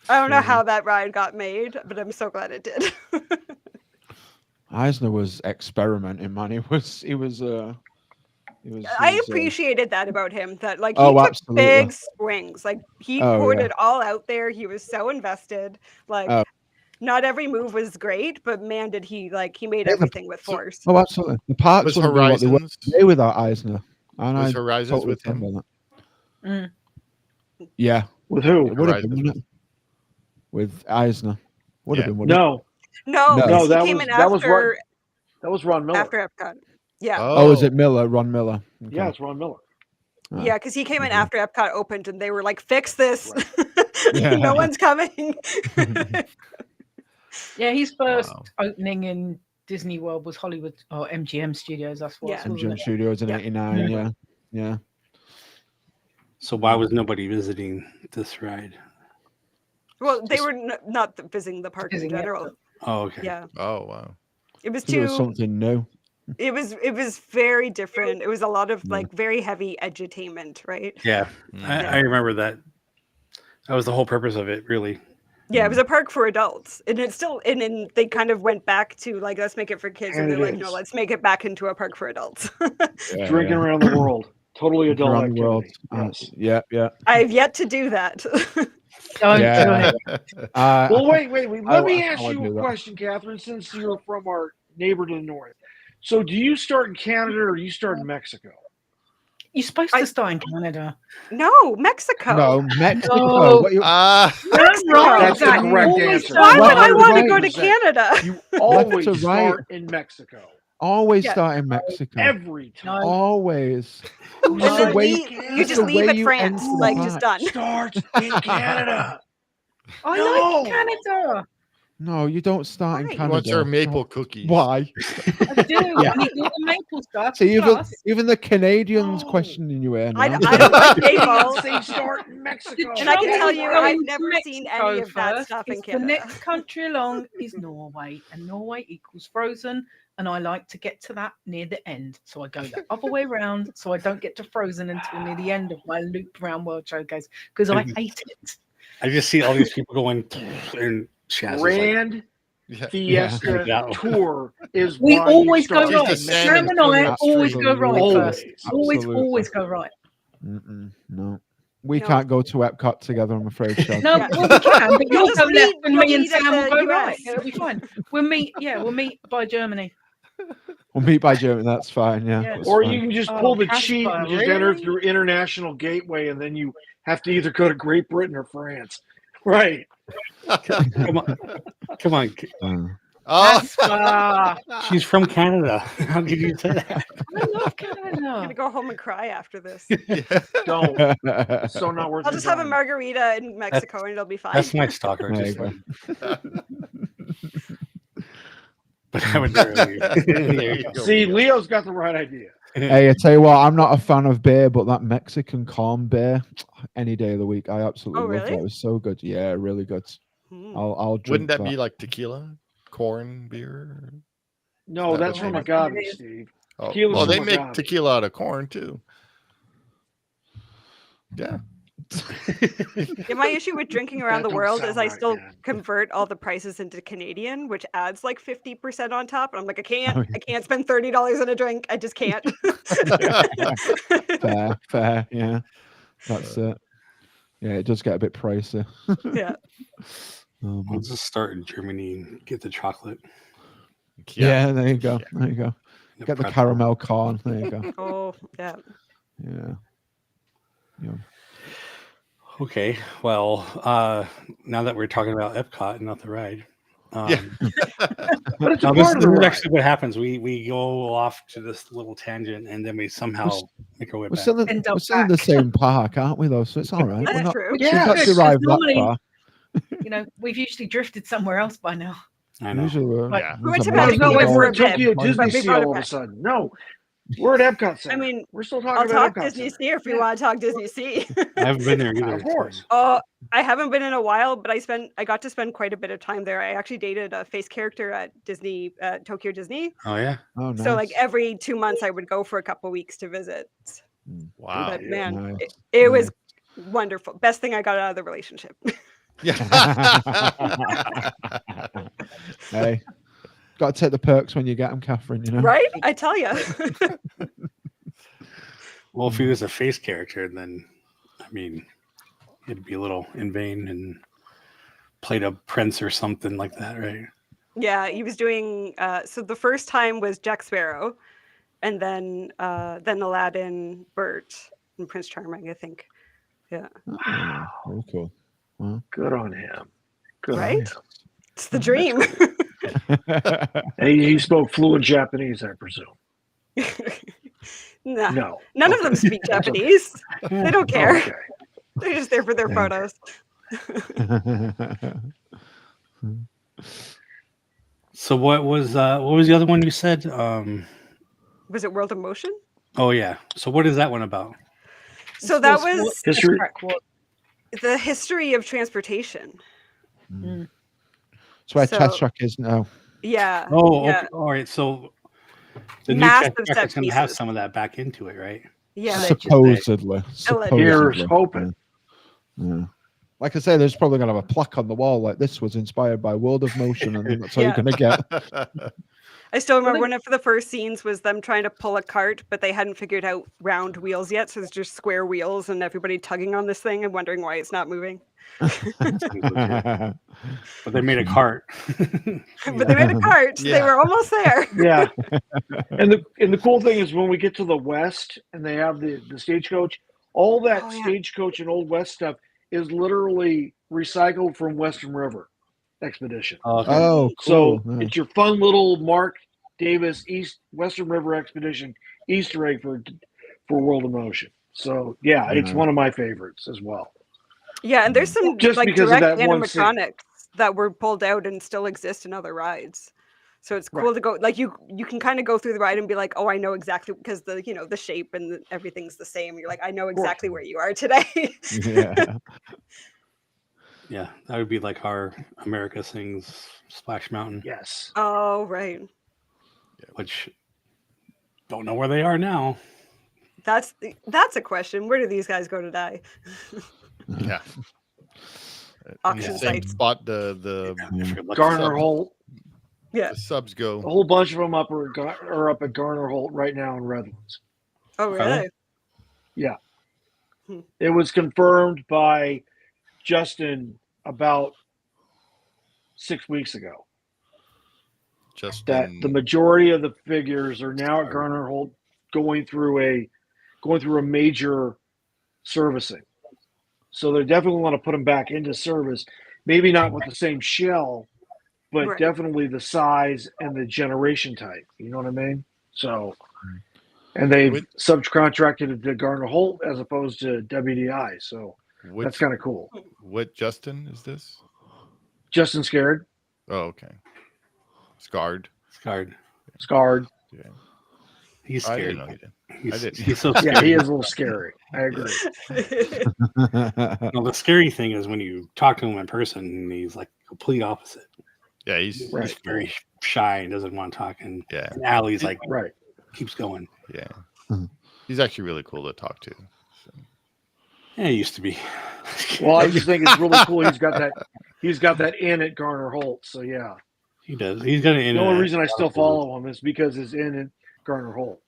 I don't know how that ride got made, but I'm so glad it did. Eisner was experimenting, man. I appreciated that about him, that like he Oh, took absolutely. big swings. Like he Oh, poured yeah. it all out there. He was so invested. Like Oh. not every move was great, but man, did he made everything with force. Oh, absolutely. The parks Was wouldn't be what they were Horizons- today without Eisner. And Was I Horizons totally with stand him? by that. Yeah. With who? It would have been, Horizons. wouldn't it? With Eisner. Would have been, wouldn't No, No, No. because no, he came in that was after that was Ron Miller. after Epcot. Yeah. it? Oh, is it Miller? Ron Miller. Okay. Yeah, it's Ron Miller. Ah. Yeah, because he came in after Epcot opened, and they were like, "Fix this! Yeah. No one's coming." Yeah, his first opening in Disney World was Hollywood or MGM Studios. That's what. Yeah. MGM Studios in Yeah. '89. Yeah. Yeah. So why was nobody visiting this ride? Well, they were not visiting the park in Visiting general. Epcot. Oh, okay. Yeah, Oh wow. it was It was too. something new. It was very different. It was a lot of like very heavy edutainment, right? Yeah, I remember that. That was the whole purpose of it, really. Yeah, it was a park for adults, and it's still. And then they kind of went back to like, let's make it for kids, and And they're it like, no, is. let's make it back into a park for adults. Yeah, Drinking yeah. around the world. Totally adult Around the world. activity. Yes. Yeah. Yeah. I've yet to do that. Don't do Yeah. it. Well, wait. Let me ask I you would do a that. question, Catherine, since you're from our neighbor to the north. So do you start in Canada or do you start in Mexico? You're supposed to start in Canada. No, Mexico. No, Mexico. No. What you- That's wrong. That's the Exactly. correct Always answer. Why would I want to go to 100%. Canada? You always to right. start in Mexico. Always Yeah. start in Mexico. Every time. No. Always. And Just then the way you just the leave way at you France, enter the like just park. done. Starts in Canada. I No. like Canada. No, you don't start in Why? Canada. What's her maple cookies? Why? I do. Yeah. I need all the maple stuff. See, plus- even the Canadians No. questioning you here now. I don't like maple. Say start in Mexico. And I can tell you, I've Going to never seen Mexico any of that first. stuff in It's Canada. The next country along is Norway, and Norway equals Frozen. And I like to get to that near the end, so I go the other way around, so I don't get to Frozen until near the end of my loop round World Showcase because I hate it. I just see all these people going and Chaz is like, Grand Fiesta Yeah. Tour is We why you always go start right. in Just a Mexico. Sam and I That's always true. go right first. Always. Always go right. No. We No. can't go to Epcot together, I'm afraid, Chad. No, Yeah. well, we can, but You'll you'll just go left meet- and you'll me and meet at Sam will the go right. US. It'll be fine. We'll meet by Germany. We'll meet by Germany, that's fine, yeah. Yeah. that's Or fine. you can just Oh, pull the Casper, cheat and just enter really? through International Gateway, and then you have to either go to Great Britain or France. Right. come on, come on. Oh, Casper. She's from Canada. How could you say that? I love I'm Canada. gonna go home and cry after this. Don't. So not worth I'll your just have a time. margarita in Mexico and it'll be fine. That's my stalker. There you Just go. like, but I would never leave. There you go. See, Leo's got the right idea. Hey, I tell you what, I'm not a fan of beer, but that Mexican corn beer, any day of the week, I absolutely Oh, love that. really? It was so good. Yeah, really good. Hmm. I'll drink wouldn't that that. be like tequila, corn beer? No, That that's was from right. agave, Steve. Oh, Tequila's well, they from make agave. tequila out of corn too. Yeah. Yeah, my issue with drinking around That the don't world sound is I right, still man. convert all the prices into Canadian, which adds like 50% on top. And I'm like, I can't. Oh, yeah. I can't spend $30 on a drink. I just can't. Fair, yeah. That's it. Yeah, it does get a bit pricey. Yeah. I'll just start in Germany and get the chocolate. Yeah, there you go. There you go. The Get the pretzel. caramel corn. There you go. Oh, yeah. Yeah. Yeah. Okay, well, now that we're talking about Epcot and not the ride, Yeah. But it's a No, part of this the is ride. actually what happens. We go off to this little tangent, and then we somehow make our way We're back. still in, End up we're still in the back. same park, aren't we? Though, so it's all right. That's We're not. true. We've Yeah. not Good, 'cause derived that normally- far. You know, we've usually drifted somewhere else by now. I know. Usually, Yeah. We went to No, it's not like Magic we're for at a bit, Tokyo but Disney we Sea brought it all of a back. sudden. No, we're at Epcot Center. I mean, we're still talking I'll about talk Epcot Disney Center. Sea if you want to talk Disney Sea. I haven't been there either. Of course. Oh, I haven't been in a while, but I got to spend quite a bit of time there. I actually dated a face character at Disney, Tokyo Disney. Oh yeah. Oh, nice. So like every 2 months, I would go for a couple of weeks to visit. Wow. But man, Nice. it was wonderful. Best thing I got out of the relationship. Yeah. Hey, got to take the perks when you get them, Kathryn. You know, Right? I tell you. Well, if he was a face character, then I mean, it'd be a little in vain and played a prince or something like that, right? Yeah, he was doing. So the first time was Jack Sparrow, and then Aladdin, Bert, and Prince Charming. I think. Yeah. Wow. Oh, cool. Wow. Good on him. Good Right? on him. It's the dream. And he spoke fluent Japanese, I presume. Nah, No. none of them speak Japanese. They don't care. Okay. They're just there for their photos. So what was the other one you said? Was it World of Motion? Oh yeah. So what is that one about? So that was History. the history of transportation. That's where So- Test Track is now. Yeah. Oh, yeah. okay. All right. So the Massive new tech set is going to have pieces. some of that back into it, right? Yeah. Supposedly. Here's hoping. Yeah. Like I say, there's probably going to have a plaque on the wall like this was inspired by World of Motion, and then that's all Yeah. you're going to get. I still remember one of the first scenes was them trying to pull a cart, but they hadn't figured out round wheels yet. So it's just square wheels and everybody tugging on this thing and wondering why it's not moving. But they made a cart. But they made a cart. They Yeah. were almost there. Yeah. And the cool thing is when we get to the West and they have the stagecoach, all that Oh, yeah. stagecoach and Old West stuff is literally recycled from Western River Expedition. Okay. Oh, So cool. Yeah. it's your fun little Mark Davis Western River Expedition Easter egg for World of Motion. So yeah, it's Yeah. one of my favorites as well. Yeah, and there's some Just like because of direct that one scene. animatronics that were pulled out and still exist in other rides. So it's cool to go like you can kind of go through the ride and be like, oh, I know exactly because the the shape and everything's the same. You're like, I know exactly where you are today. Yeah. Yeah, that would be like our America Sings Splash Mountain, Yes. Oh, right. which don't know where they are now. That's a question. Where do these guys go to die? Yeah. Auction In the same sites. spot the If you're lucky. Garner Holt. Yeah. the subs go. A whole bunch of them are up at Garner Holt right now in Redlands. Oh, Are they? really? Yeah. Hmm. It was confirmed by Justin about 6 weeks ago Just that the majority of the figures are now at Garner Holt going through a major servicing. So they definitely want to put them back into service. Maybe not with the same shell, but Right. definitely the size and the generation type. You know what I mean? So, and they've subcontracted it to Garner Holt as opposed to WDI. So that's kind of cool. What Justin is this? Justin Scared. Oh, okay. Scarred. Scarred. Yeah. He's I scared. didn't know he did. I didn't. He's so Yeah, scared. he is a little scary. I agree. No, the scary thing is when you talk to him in person, and he's like complete opposite. Yeah, he's He's very shy and doesn't want to talk. And yeah, Allie's like Right. keeps going. yeah. He's actually really cool to talk to. So. Yeah, he used to be. Well, I just think it's really cool. He's got that in at Garner Holt. So yeah. He does. He's got an. The only reason I still follow him is because his in at Garner Holt.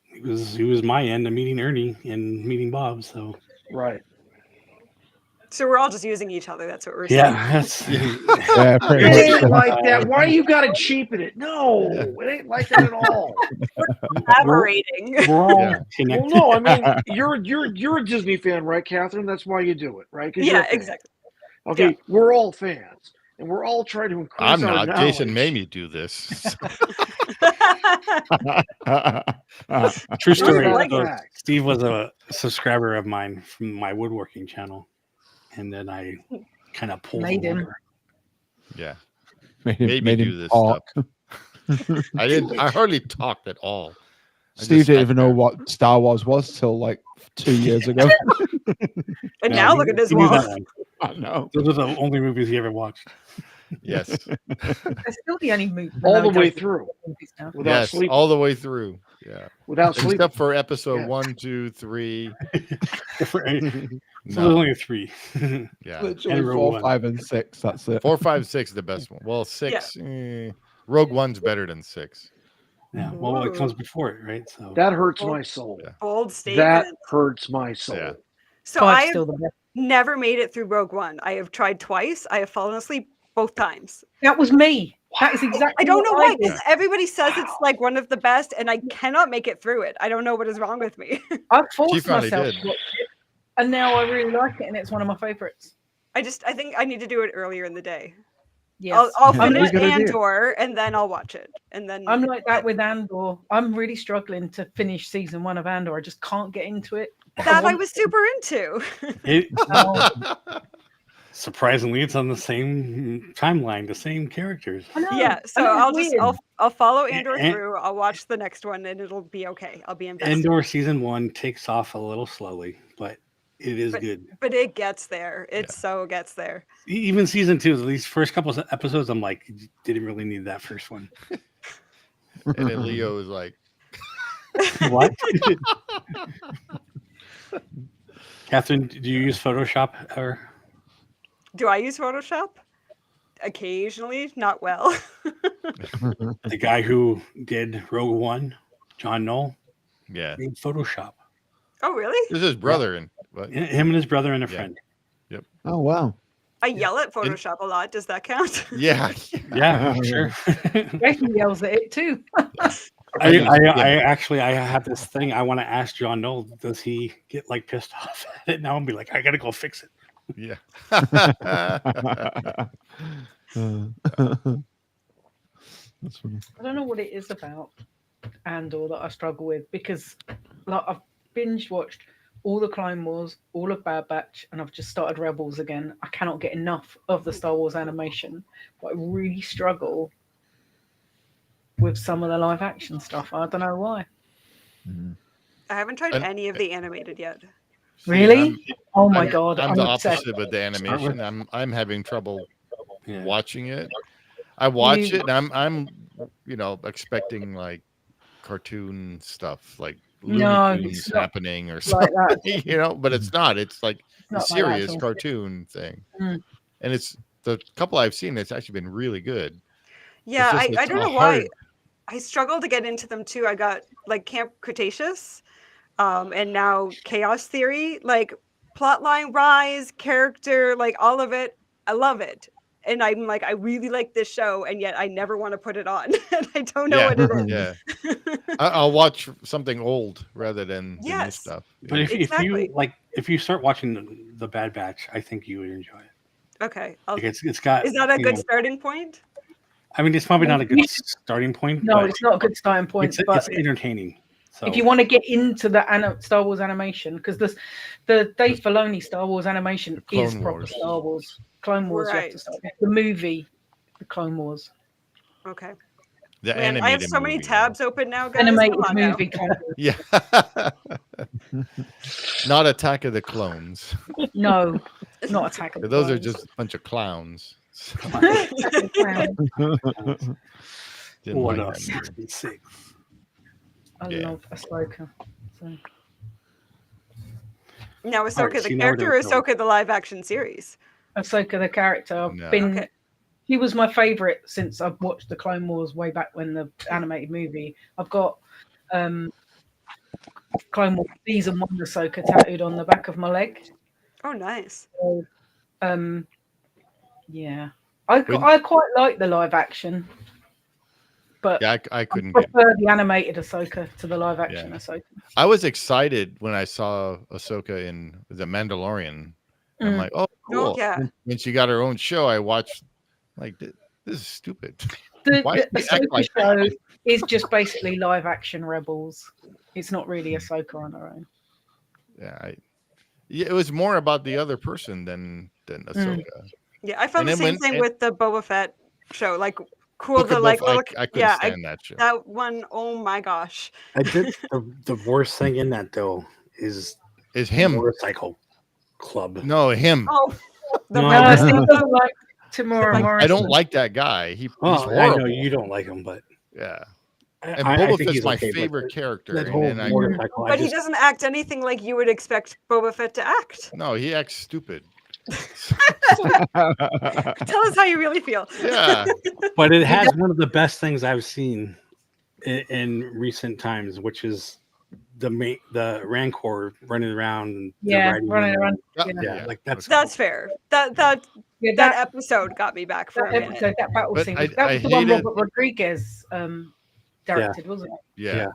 He was my end of meeting Ernie and meeting Bob. So Right. So we're all just using each other. That's what we're yeah, saying. that's Yeah, pretty It much. ain't like that. Why you got to cheapen it? No, it ain't like that at all. Collaborating. we're all Yeah. Well, connected. no, I mean you're a Disney fan, right, Kathryn? That's why you do it, right? 'Cause you're a Yeah, fan. exactly. Okay, Yeah. we're all fans, and we're all trying to increase I'm our not. knowledge. Jason made me do this. True story. Like So that. Steve was a subscriber of mine from my woodworking channel, and then I kind of pulled Made him him. over. Yeah. Made Made me do him this talk. stuff. I hardly talked at all. I Steve just didn't sat even know there. what Star Wars was till like 2 years ago. And No, now he- look at his he knew wall. that one. I know. Those are the only movies he ever watched. Yes. They're still the only movie. All no, the he way doesn't. through Movies now. without Yes. sleeping. All the way through. Yeah. Without sleeping. Except for episode Yeah. 1, 2, 3. So there's No. only 3. Yeah. Literally And Rogue 4, One. 5, and 6. That's it. 4, 5, 6 the best one. Well, 6. Rogue One's better than 6. Yeah. Well, it comes before it, right? So That hurts my soul. Bold That statement. hurts my soul. Yeah. So Five's I have still the best. never made it through Rogue One. I have tried twice. I have fallen asleep both times. That was me. That is exactly. I don't know what why. 'Cause everybody says it's like one of the best, and I cannot make it through it. I don't know what is wrong with me. I She forced finally myself did. to watch it, and now I really like it, and it's one of my favorites. I think I need to do it earlier in the day. Yes. I'll Yeah, finish good idea. Andor and then I'll watch it. And then I'm like that with Andor. I'm really struggling to finish season 1 of Andor. I just can't get into it. that I was super into. it, Oh, surprisingly, it's on the same timeline, the same characters. I know. Yeah, I so know, it's weird. I'll follow Andor And- through. I'll watch the next one, and it'll be okay. I'll be invested. Endor season 1 takes off a little slowly, but it is good. But it gets there. It so gets there. Even season 2, these first couple of episodes, I'm like, didn't really need that first one. And then Leo is like, What? Catherine, do you use Photoshop ever? Do I use Photoshop? Occasionally, not well. The guy who did Rogue One, John Knoll, yeah. made Photoshop. Oh, really? This is his brother and what? Him and his brother and a Yeah. friend. Oh, wow. I yell at Photoshop a lot. Does that count? Yeah. Yeah, sure. Becky yells at it too. I have this thing. I want to ask John Knoll, does he get like pissed off at it now and be like, I gotta go fix it? Yeah. That's funny. I don't know what it is about Andor that I struggle with because like I've binge watched all the Clone Wars, all of Bad Batch, and I've just started Rebels again. I cannot get enough of the Star Wars animation, but I really struggle with some of the live action stuff. I don't know why. I haven't tried any of the animated yet. Really? Oh my I'm- god! I'm the obsessed. opposite with the animation. I'm having trouble Yeah. watching it. I watch You- it and I'm expecting like cartoon stuff like Looney No, Tunes it's not happening or like something. that. But it's not. It's like a Not like that serious at all. cartoon thing. Mm. And it's the couple I've seen, it's actually been really good. Yeah, It's I just- don't it's know why. hard. I struggle to get into them too. I got like Camp Cretaceous, and now Chaos Theory. Like plotline, rise, character, like all of it. I love it, and I'm like, I really like this show, and yet I never want to put it on, and I don't know Yeah, what it is. yeah. I'll watch something old rather than the new Yes. stuff. But if Exactly. if you start watching the Bad Batch, I think you would enjoy it. Okay, Like it's got. is that a you good know, starting point? I mean, it's probably not a good starting point. No, but it's not a good starting point. It's, but it's entertaining. So if you want to get into the Star Wars animation, because the Dave Filoni Star Wars animation Clone is proper Wars. Star Wars. Clone Wars, you have Right. to start with. The movie, the Clone Wars. Okay. The Man, animated I have so many movie, tabs open now, guys. Animated Come on now. movie. Clone Wars. Yeah. Not Attack of the Clones. No, not Attack of the Those are Clones. just a bunch of clowns. Didn't what like else? that movie. I Yeah. love Ahsoka. So. Now, All Ahsoka right, the see, now we're character, or doing film. Ahsoka the live action series? Ahsoka the character. I've No. been. Okay. She was my favorite since I've watched the Clone Wars way back when the animated movie. I've got Clone Wars season 1 Ahsoka tattooed on the back of my leg. Oh, nice. So, yeah, I When- quite like the live action, but Yeah, I I couldn't get. prefer the animated Ahsoka to the live action Yeah. Ahsoka. I was excited when I saw Ahsoka in The Mandalorian I'm like, oh, cool. Oh, yeah. When she got her own show, I watched. Like, this is stupid. Why The do you act Ahsoka like show that? is just basically live action Rebels. It's not really Ahsoka on her own. Yeah, it was more about the other person than Ahsoka. Yeah, I felt And the then same thing with the Boba Fett show. Like, cool Book to of like Boba, look. I couldn't Yeah, stand that show. that one. Oh my gosh. I did the worst thing in that though is him. Motorcycle Club. No, him. Oh, the No, Rebels I thing, don't like Tamora Morrison. I don't like that guy. He's Oh, horrible. I know you don't like him, but yeah. I And think Boba he's Fett's my okay, but favorite character. that And whole then motorcycle, But he doesn't act anything like you would expect Boba Fett to act. No, he acts stupid. Tell us how you really feel. Yeah. But it has one of the best things I've seen in recent times, which is the Rancor running around and running around. Yeah, like that's fair. That episode got me back for a minute. That battle But scene. I That was the one hated- Robert Rodriguez directed, wasn't it? Yeah.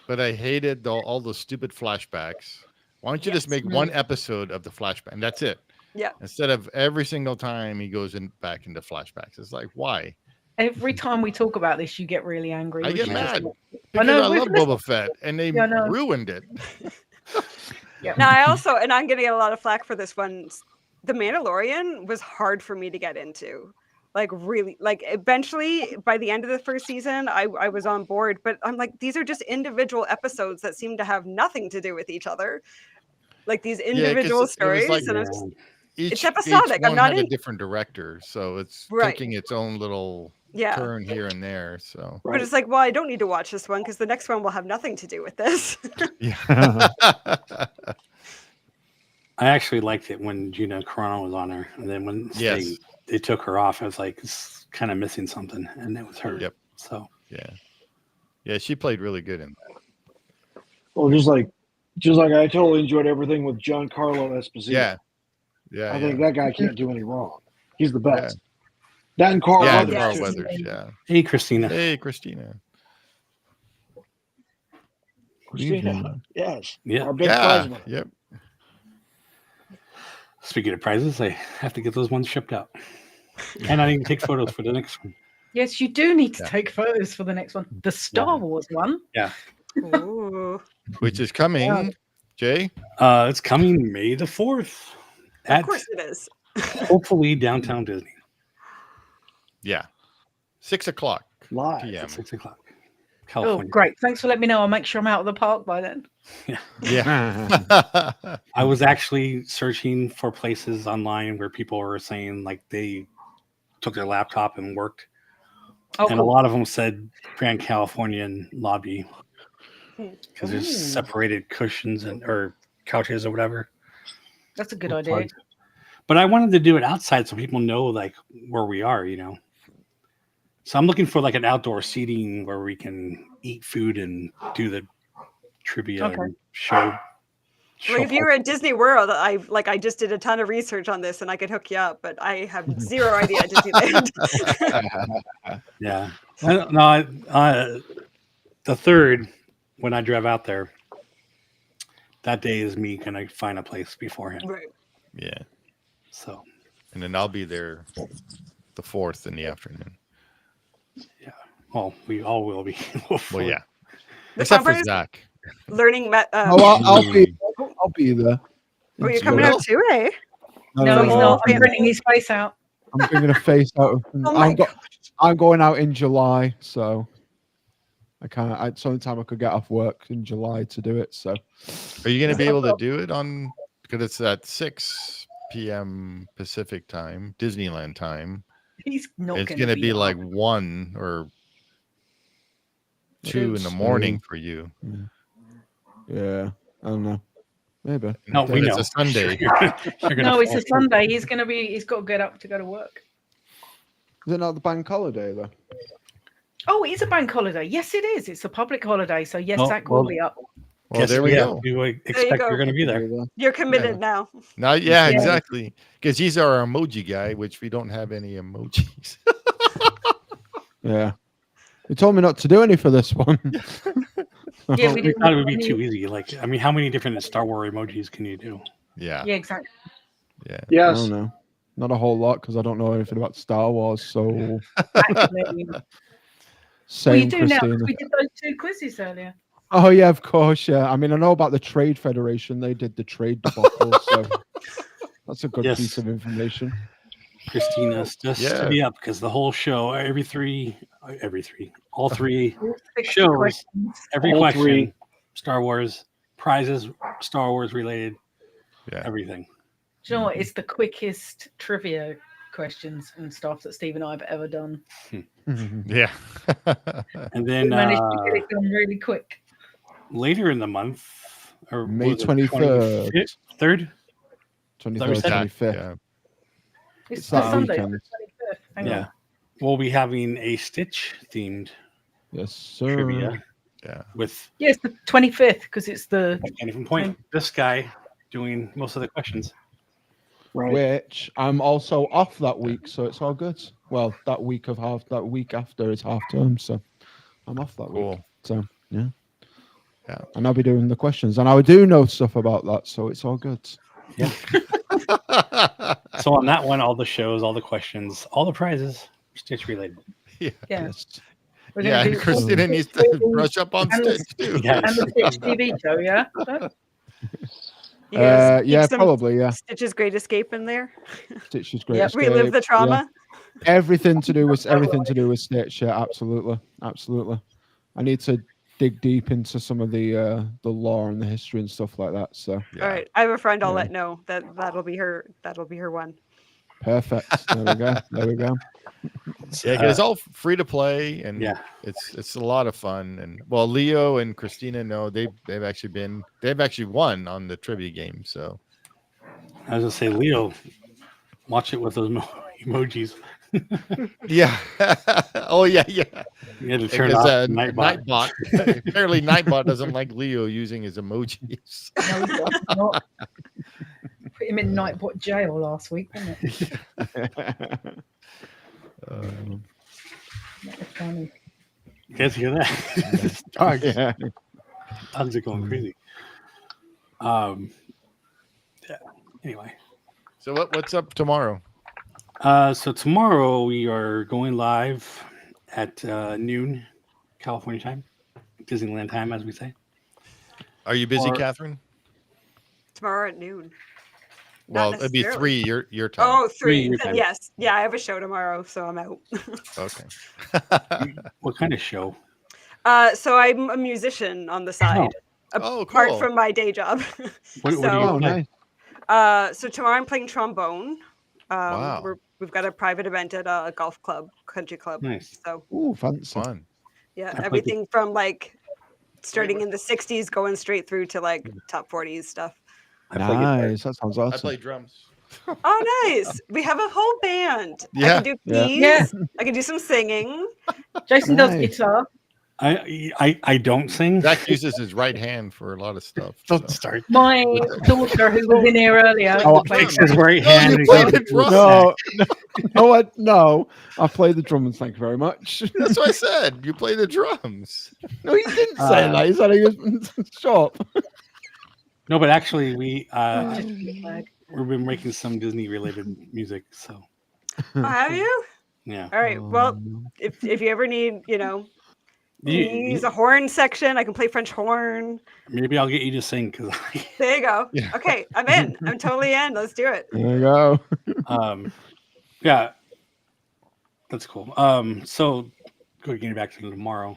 But I hated all the stupid flashbacks. Why don't you just make Mm. one episode of the flashback and that's it? Yeah. Instead of every single time he goes back into flashbacks. It's like, why? Every time we talk about this, you get really angry. I which get is mad. just- Because know, I love we've- Boba Fett and they Yeah, I know. ruined it. Now I also, and I'm getting a lot of flack for this one. The Mandalorian was hard for me to get into. Like really, like eventually by the end of the first season, I was on board. But I'm like, these are just individual episodes that seem to have nothing to do with each other. Like these individual stories, and it's episodic. I'm not had in a different director, so it's Right. taking its own little Yeah. turn here and there. So, But it's like, well, I don't need to watch this one because the next one will have nothing to do with this. yeah. I actually liked it when Gina Carano was on there, and then when they took her off, I was like, it's kind of missing something, and it was her. Yep. So yeah, she played really good in that. Well, just like I totally enjoyed everything with Giancarlo Esposito. Yeah. I think that guy can't do any wrong. He's the best. That and Carl Yeah, Weathers. Carl Weathers. Yeah. Hey, Christina. Hey, Christina. Christina. Yes. Yeah. Our big prize winner. Yep. Speaking of prizes, I have to get those ones shipped out, and I need to take photos for the next one. Yes, you do need to take photos for the next one. The Star Wars one. Yeah. Ooh. Which is coming, Jay? It's coming May the 4th. Of course it is. Hopefully downtown Disney. Yeah. 6 o'clock live p.m. 6 o'clock. Oh, California. great. Thanks for letting me know. I'll make sure I'm out of the park by then. Yeah. I was actually searching for places online where people were saying like they took their laptop and worked. Oh, and cool. a lot of them said Grand Californian lobby because there's separated cushions or couches or whatever. That's a good idea. But I wanted to do it outside so people know like where we are, you know. So I'm looking for like an outdoor seating where we can eat food and do the trivia and show. Like if you were at Disney World, I just did a ton of research on this and I could hook you up, but I have zero idea at Disneyland. Yeah. The 3rd, when I drive out there, that day is me gonna find a place beforehand. Right. Yeah. So. And then I'll be there the 4th in the afternoon. Yeah. Well, we all will be. Well, yeah. The Except for conference- Zach. Learning. I'll be there. Oh, you're coming out too, eh? No, he's not. I'm printing his face out. I'm bringing a face out of. I'm going out in July, so I can't. It's the only time I could get off work in July to do it. So, Are you going to be able to do it on? Because it's at 6 p.m. Pacific time, Disneyland time. He's not. It's going to be like 1 or 2 in the morning for you. Yeah, I don't know. Maybe. No, we know. It's a Sunday. No, it's a Sunday. He's got to get up to go to work. Is it not the bank holiday though? Oh, it is a bank holiday. Yes, it is. It's a public holiday. So yes, Zach will be up. Well, there we go. You expect you're going to be there. You're committed now. Now, yeah, exactly. Because he's our emoji guy, which we don't have any emojis. Yeah. You told me not to do any for this one. Yeah, we thought it would be too easy. Like, I mean, how many different Star Wars emojis can you do? Yeah. Yeah, exactly. Yeah. Yes. I don't know. Not a whole lot because I don't know anything about Star Wars. So Actually, well, same, you do now Christina. because we did those 2 quizzes earlier. Oh yeah, of course. Yeah. I mean, I know about the Trade Federation. They did the trade debacle, so that's a good Yes. piece of information. Christina, just Yeah. to be up because the whole show, all three 60 shows, questions. every All question, three. Star Wars, prizes, Star Wars related, Yeah. everything. Do you know what? It's the quickest trivia questions and stuff that Steve and I have ever done. Yeah. And We then managed to get it done really quick. later in the month, or May was it 23rd. 3rd? 23rd, said? 25th. Yeah. It's that the Sunday, weekend. the 25th. Hang Yeah. on. We'll be having a Stitch themed Yes, sir. trivia Yeah. with Yeah, it's the 25th because it's the Anything Point. This guy doing most of the questions. Right. Which I'm also off that week, so it's all good. Well, that week after is half term, so I'm off that week. Cool. So yeah. Yeah. And I'll be doing the questions, and I do know stuff about that, so it's all good. Yeah. So on that one, all the shows, all the questions, all the prizes, Stitch related. Yeah. yeah. Yes. We're Yeah, gonna and do Christina all needs the to brush up on and the- Stitch too. Yes. and the Stitch TV show. Yeah. You guys keep Yeah, some probably, yeah. Stitch's Great Escape in there. Stitch's Great Yep. Escape. Relive the yeah. trauma. Everything to do with Stitch. Yeah, absolutely. I need to dig deep into some of the lore and the history and stuff like that. So Yeah. All right, I have a friend. I'll Yeah. let know that'll be her. That'll be her one. perfect. There we go. There we go. Yeah, 'cause it's all free to play, and Yeah. it's a lot of fun. And well, Leo and Christina know they've actually won on the trivia game. So I was gonna say, Leo, watch it with those emojis. yeah, oh yeah. You had to turn Because off Nightbot. Nightbot apparently Nightbot doesn't like Leo using his emojis. No, he does not. Put him in Nightbot jail last week, didn't it? That was funny. You guys hear that? Dogs. Yeah. Dogs are going crazy. Yeah. Anyway. So what's up tomorrow? So tomorrow we are going live at noon, California time, Disneyland time, as we say. Are you busy, Or- Catherine? Tomorrow at noon. Well, Not it'd be necessarily. 3 your time. Oh, 3. your Then time. yes. Yeah, I have a show tomorrow, so I'm out. Okay. What kind of show? So I'm a musician on the side. Oh, Apart cool. from my day job. What do you Oh, play? nice. So tomorrow I'm playing trombone. Wow. We've got a private event at a golf club, country club. Nice. So Ooh, fancy. Fun. yeah, I played everything from like starting in the 60s going straight through to like top 40s stuff. I play guitar. Nice. That sounds I awesome. play drums. Oh, nice. We have a whole band. I Yeah. can do Yeah. keys. Yeah. I can do some singing. Jason does Nice. guitar. I don't sing. Zach uses his right hand for a lot of stuff. Don't so. start. My daughter, who was in here earlier, Oh, played Takes his right No, hand. you and play goes the to drums. sax. No, I play the drums. Thank you very much. That's what I said. You play the drums. No, he didn't say that. He said he was shop. No, but actually, we've been making some Disney related music. So Oh, have you? yeah. All right. Well, if you ever need, You- keys, a horn section, I can play French horn. Maybe I'll get you to sing because There you go. Yeah. Okay, I'm in. I'm totally in. Let's do it. There you go. yeah, that's cool. So getting back to tomorrow,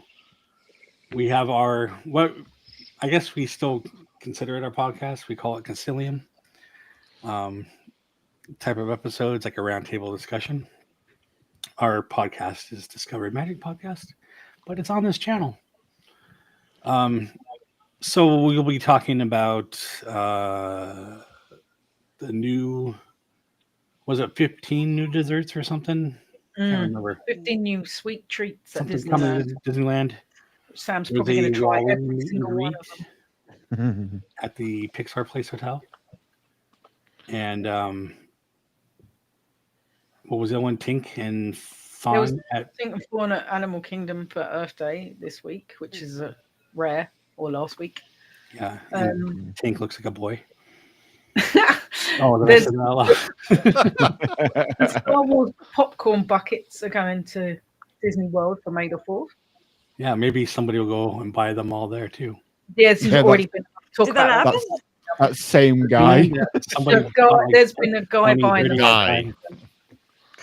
we have what I guess we still consider it our podcast. We call it Concilium. Type of episodes like a roundtable discussion. Our podcast is Discovery Magic Podcast, but it's on this channel. So we'll be talking about the new, was it 15 new desserts or something? Can't remember. 15 new sweet treats at Something coming Disneyland. to Disneyland. Sam's There's probably going to a try Wally every meet single and one of them. greet at the Pixar Place Hotel. And what was that one? Tink and There was Fawn at Think of Fawn at Animal Kingdom for Earth Day this week, which is rare, or last week. yeah. and Tink looks like a boy. Oh, the There's- rest of Star Wars popcorn buckets are going to Disney World for May the 4th. Yeah, maybe somebody will go and buy them all there too. Yes, he's already been talk Did that about happen? That same guy. Yeah, somebody there's been a guy 20, buying 30 them. Guy.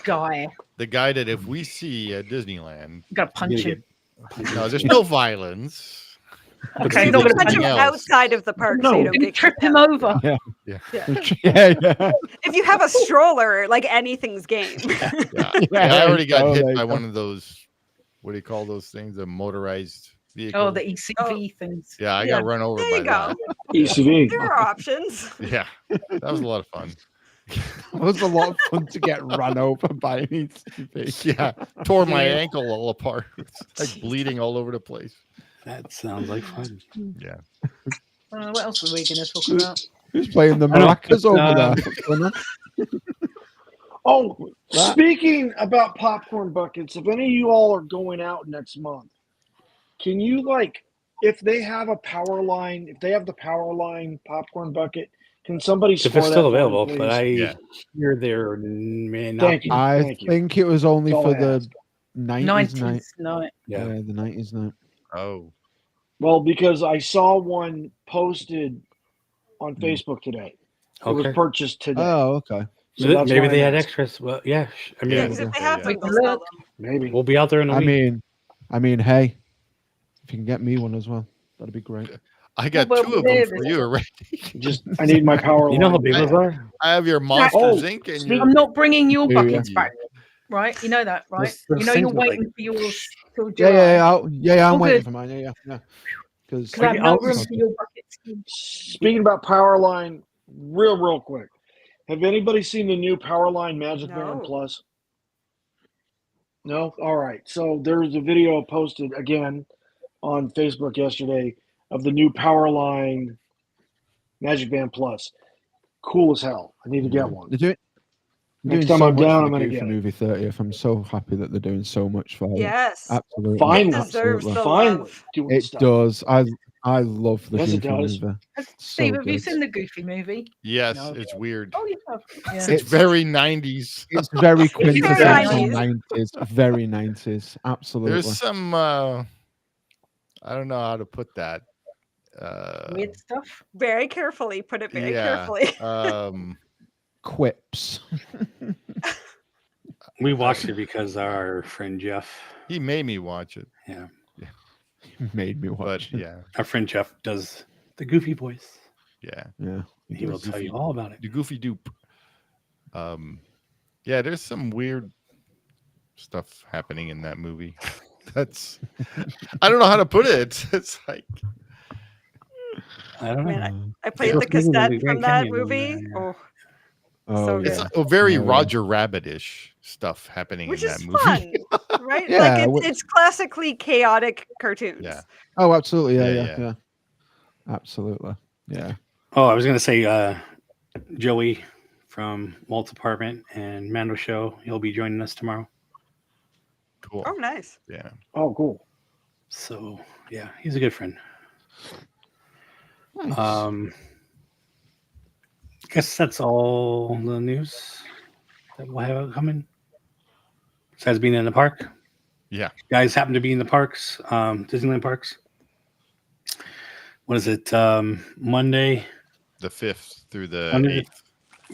Guy. The guy that if we see at Disneyland, You gotta punch him. no, there's no violence. Okay, You not can gonna punch him else. outside of the park so you don't get trip kicked him out. over. Yeah. Yeah. Yeah. If you have a stroller, like anything's game. Yeah. I already got Oh, hit there you by go. one of those. What do you call those things? A motorized vehicle. Oh, the ECV things. Yeah, I got run over There by you go. that. ECV. There are options. Yeah, that was a lot of fun. It was a lot of fun to get run over by an ECV. Yeah, tore my ankle all apart. It's like bleeding all over the place. That sounds like fun. Yeah. What else are we going to talk about? Who's playing the I don't know, maracas but, over there? What's going on? Oh, speaking about popcorn buckets, if any of you all are going out next month, can you if they have a power line, if they have the power line popcorn bucket, can somebody If score it's still that for me, available, please? but I Yeah. hear there may not Thank be. you. I think it was only That's all for I the ask. 90s night. 90s night. Yeah, Yeah. the 90s night. Oh. Well, because I saw one posted on Facebook today. It was Okay. purchased today. Oh, okay. So that's Maybe why they I'm had asking. extras. Well, yeah. I mean, Yeah, 'cause if they have them, We can they'll sell look. them. Maybe. we'll be out there in a I week. mean, hey, if you can get me one as well, that'd be great. I got Well, two of there them for it you already. Just I need my power You know how line. big those are? I have your Monster Oh, Zinc and speak- your. I'm not bringing your Yeah, buckets yeah. back, right? You know that, right? Those you know things you're are waiting for yours till Yeah, July. I'm All waiting good. for mine. Yeah. Because Because I have no I'll room just- for your buckets. Speaking about power line, real quick. Have anybody seen the new Powerline Magic Band No. Plus? No? All right. So there's a video posted again on Facebook yesterday of the new Powerline Magic Band Plus. Cool as hell. I need to get one. they're doing Next so time I'm much down, for I'm the going to Goofy get it. movie 30th. I'm so happy that they're doing so much for it. Yes. Absolutely. Finally. It deserves Absolutely. the Finally love. doing It stuff. does. I love the Yes, it Goofy does. movie. Steve, So have you good. seen the Goofy movie? Yes, No. it's weird. Oh, you have. Yeah. It's very 90s. It's very quintessential 90s. 90s. Very 90s. Absolutely. There's some. I don't know how to put that. Weird stuff. Very carefully. Put it very Yeah. carefully. Quips. We watched it because our friend Jeff, He made me watch it. yeah, Made me But watch it. yeah, our friend Jeff does the Goofy voice. yeah. Yeah. And he will tell you all about it. The Goofy Dupe. Yeah, there's some weird stuff happening in that movie. That's I don't know how to put it. It's like I don't know. Man, I played Yeah. the cassette Yeah. from that Yeah. movie. Oh, Oh, So yeah. it's a very Yeah. Roger Rabbit-ish stuff happening which in is that movie. fun, right? Yeah, Like it's classically chaotic cartoons. Yeah. Oh, absolutely. Yeah. Yeah. Absolutely. Yeah. Oh, I was gonna say Joey from Walt's Apartment and Mando Show. He'll be joining us tomorrow. Cool. Oh, nice. Yeah. Oh, cool. So yeah, he's a good friend. Nice. Guess that's all the news that we'll have coming. Besides being in the park. Yeah. Guys happen to be in the parks, Disneyland parks. What is it? Monday? The 5th through the Monday? 8th.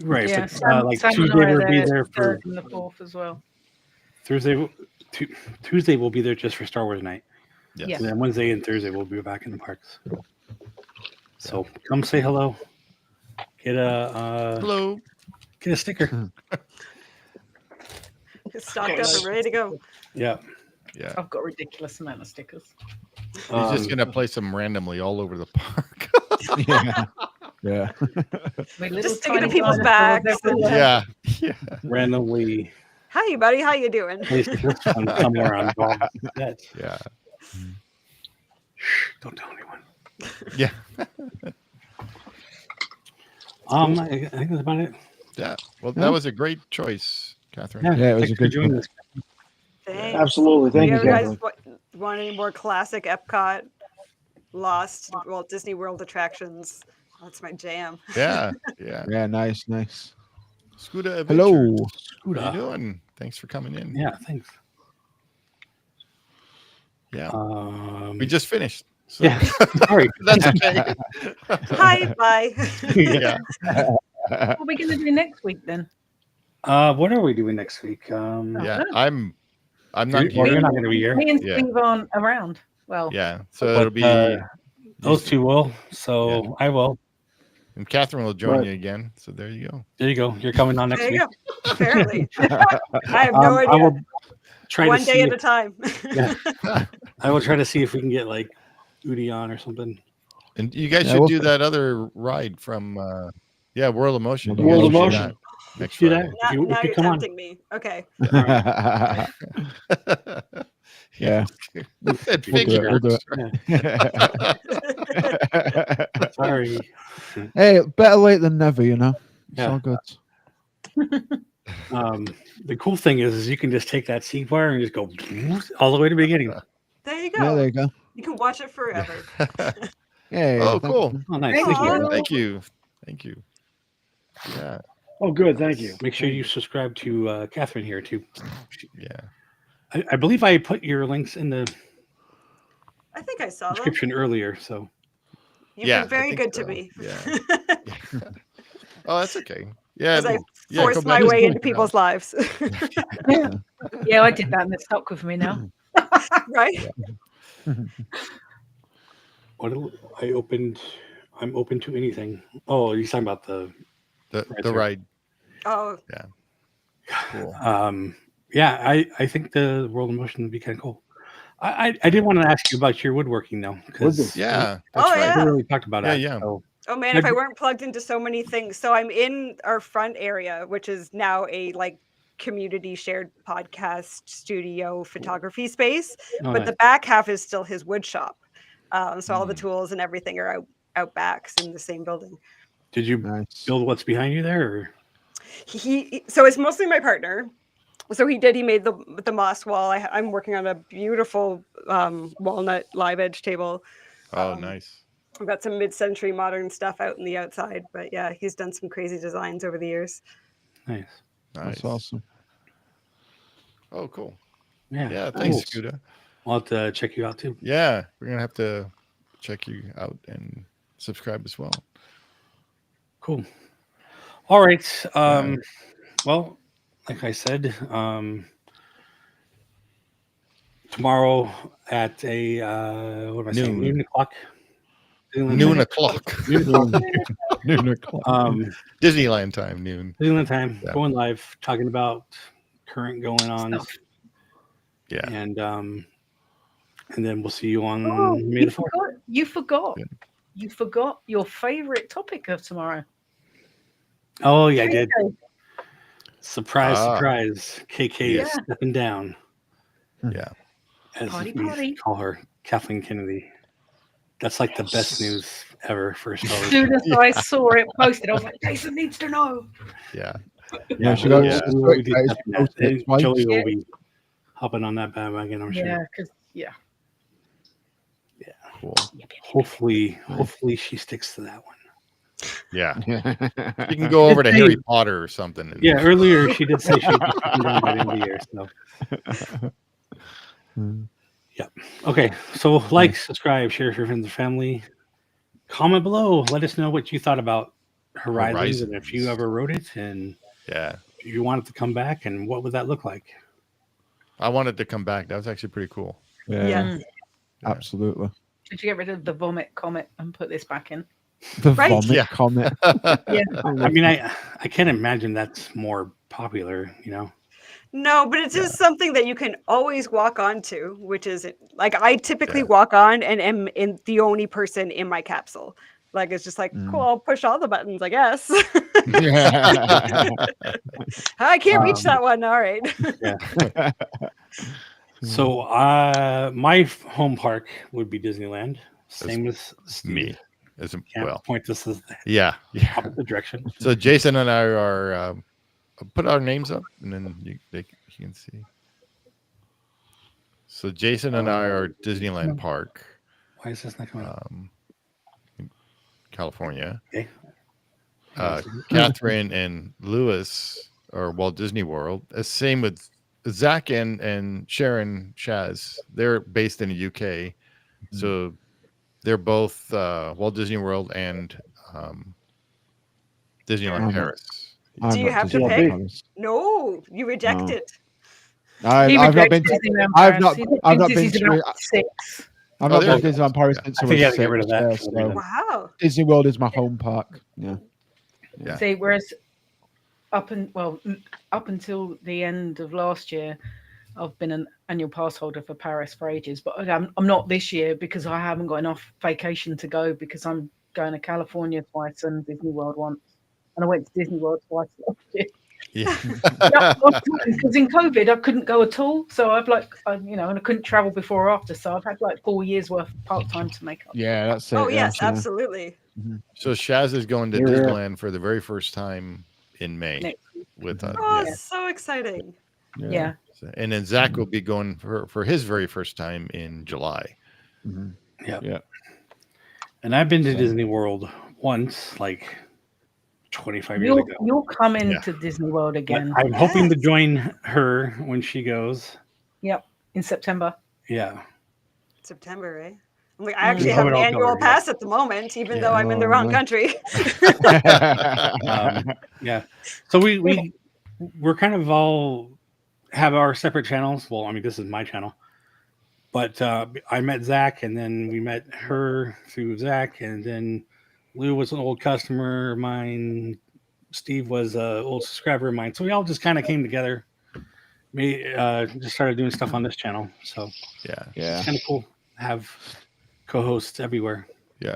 Right. Yeah, but, Sam, like Sam Tuesday and I we'll are be there there the for 3rd and the 4th as well. Tuesday we'll be there just for Star Wars night. Yes. Yeah. And then Wednesday and Thursday we'll be back in the parks. So come say hello. Get a Hello. Get a sticker. It's stocked up and ready to go. Yeah. Yeah. I've got a ridiculous amount of stickers. He's just gonna place them randomly all over the park. Yeah. Yeah. My little Just sticking to tiny people's dinosaurs backs. everywhere. Yeah. randomly Hi, buddy. How you doing? placed somewhere on that. Yeah. Don't tell anyone. Yeah. I think that's about it. Yeah. Well, Yeah. that was a great choice, Catherine. Yeah, it was thanks a for good joining one. us. Thanks. Absolutely. Do Thank you you, guys Catherine. want any more classic Epcot, Lost, Walt Disney World attractions? That's my jam. Yeah. Yeah, nice. Scooter Adventures. Hello. What are you doing? Thanks for coming in. Yeah, thanks. Yeah. We just finished. So. Yeah. Sorry. That's okay. Hi, bye. Yeah. What are we going to do next week then? What are we doing next week? Yeah, I'm not You're here. not going to be here. Me and Yeah. Steve aren't around. Well, Yeah. So But, it'll be those two will. So I will. And Kathryn will join Right. you again. So there you go. There you go. You're coming on next There week. you go. Apparently. I have no idea. I will try One to day see at a time. I will try to see if we can get like Udi on or something. And you guys Yeah, should we'll do fi- that other ride from World of Motion. You World guys of should do Motion. that next Do Friday. that. Now If you you're come on. tempting me. Okay. Yeah. It We'll do it. We'll do figures. it. Sorry. Hey, better late than never, you know. It's Yeah. all good. The cool thing is you can just take that seat bar and just go all the way to the beginning. There you Yeah, go. there you go. You can watch it forever. Yeah. Oh, thank cool. you. Oh, nice. Thank Thank you. you. Thank you. Yeah. Oh, good. Thank you. Make sure you subscribe to Kathryn here too. Yeah. I believe I put your links in the I think I saw them. description earlier. So You've Yeah, been very I think good to so. me. Yeah. Oh, that's okay. Yeah. As I yeah, forced go my back way to into people's lives. yeah, I did that and it's stuck with me now. Right? I'm open to anything. Oh, you're talking about the the ride. Oh, Cool. yeah, I think the World of Motion would be kind of cool. I did want to ask you about your woodworking though, because Yeah. Oh, That's right. yeah. we really talked about it. Yeah. So, oh man, if I weren't plugged into so many things. So I'm in our front area, which is now a like community shared podcast studio photography space. Oh, But nice. the back half is still his wood shop. So all the tools and everything are out backs in the same building. Did you Nice. build what's behind you there? Or? So it's mostly my partner. So he made the moss wall. I'm working on a beautiful walnut live edge table. Oh, nice. We've got some mid-century modern stuff out in the outside, but yeah, he's done some crazy designs over the years. Nice. That's awesome. Oh, cool. Yeah. Yeah. Thanks, Cool. Scooter. I'll have to check you out too. Yeah, we're gonna have to check you out and subscribe as well. Cool. All right. Well, like I said, tomorrow at a what am I saying? Noon. Noon o'clock. Noon o'clock. Noon o'clock. Disneyland time, noon. Disneyland time. Yeah. Going live, talking about current going on. Yeah. And then we'll see you on Oh, May you the 4th. forgot. You forgot. You forgot your favorite topic of tomorrow. Oh yeah, I did. KK. Surprise, Ah. surprise. KK Yes. is stepping down. Yeah. As Party, we party. call her, Kathleen Kennedy. That's like the best news ever for Star As Wars. soon as I saw it posted, I was like, Jason needs to know. Yeah. Yeah, she got Yeah. so We'll be excited. discussing that. Posted it And twice. Joey will be hopping on that bandwagon, I'm sure. Yeah, because Cool. Hopefully she sticks to that one. Yeah. You can go over to Harry Potter or something. And, Yeah, earlier she did say she'd be coming down by the end of the year. So yeah. Okay. So like, subscribe, share with your friends and family. Comment below. Let us know what you thought about Horizons and if you ever wrote it and Yeah. if you want it to come back and what would that look like? I wanted to come back. That was actually pretty cool. Yeah. Absolutely. Did you get rid of the vomit comet and put this back in? The Right. vomit Yeah. comment. Yeah. I mean, I can't imagine that's more popular, you know. No, but it's just something that you can always walk onto, which is like I typically walk on and am in the only person in my capsule. Like it's just like, cool, I'll push all the buttons, I guess. I can't reach that one. All right. Yeah. So my home park would be Disneyland. Same as Steve. Me. As a, Can't well, point this as yeah. Yeah. opposite direction. So Jason and I are put our names up, and then you can see. So Jason and I are Disneyland Park. Why is this not coming up? California. Okay. Catherine and Lewis are Walt Disney World. Same with Zach and Sharon Shaz. They're based in the UK. So they're both Walt Disney World and Disneyland Paris. Do you have to Disneyland pick? Paris. No, you reject it. I've not been. I've not been He's to. about 6. I've Oh, not there been to you go. Disneyland Paris Yeah. since I I think you had was to get rid of 6. that. Yeah, for some so reason. Wow. Disney World is my home park. Yeah. Yeah. See, whereas up until the end of last year, I've been an annual pass holder for Paris for ages, but I'm not this year because I haven't got enough vacation to go because I'm going to California twice and Disney World once, and I went to Disney World twice last year. Yeah. Because in COVID I couldn't go at all, so and I couldn't travel before or after, so I've had like 4 years worth of part time to make up. Yeah, that's it. Oh yeah, yes, absolutely. So Shaz is going to Disneyland for the very first time in May Next with us. Oh, Yeah. so exciting. Yeah. And then Zach will be going for his very first time in July. Yeah. Yeah. And I've been to Disney World once, like 25 years ago. You'll come into Disney World But again. I'm hoping to join her when she goes. Yep, in September. Yeah. September, eh? I'm like, I actually Oh, have it an all annual covered, yeah. pass at the moment, even though I'm in the Oh, wrong nice. country. Yeah. So we're kind of all have our separate channels. Well, I mean, this is my channel. But I met Zach, and then we met her through Zach, and then Lou was an old customer of mine. Steve was an old subscriber of mine. So we all just kind of came together. We just started doing stuff on this channel. So Yeah. it's kind of cool to have co-hosts everywhere. Yeah.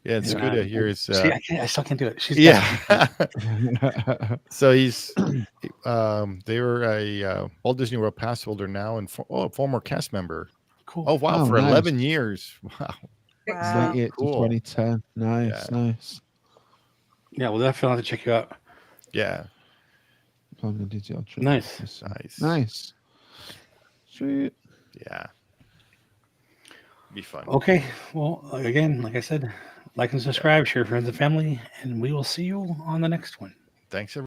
Yeah, it's good to hear his. See, I still can't do it. She's So he's they were a Walt Disney World pass holder now and a former cast member. Cool. Oh wow, for nice. 11 years. Wow. Wow. 98 to Cool. 2010. Nice, nice. Yeah, we'll definitely have to check you out. Yeah. Nice. Nice. Sweet. Yeah. Be fun. Okay. Well, again, like I said, like and subscribe, share with friends and family, and we will see you on the next one. Thanks, everyone.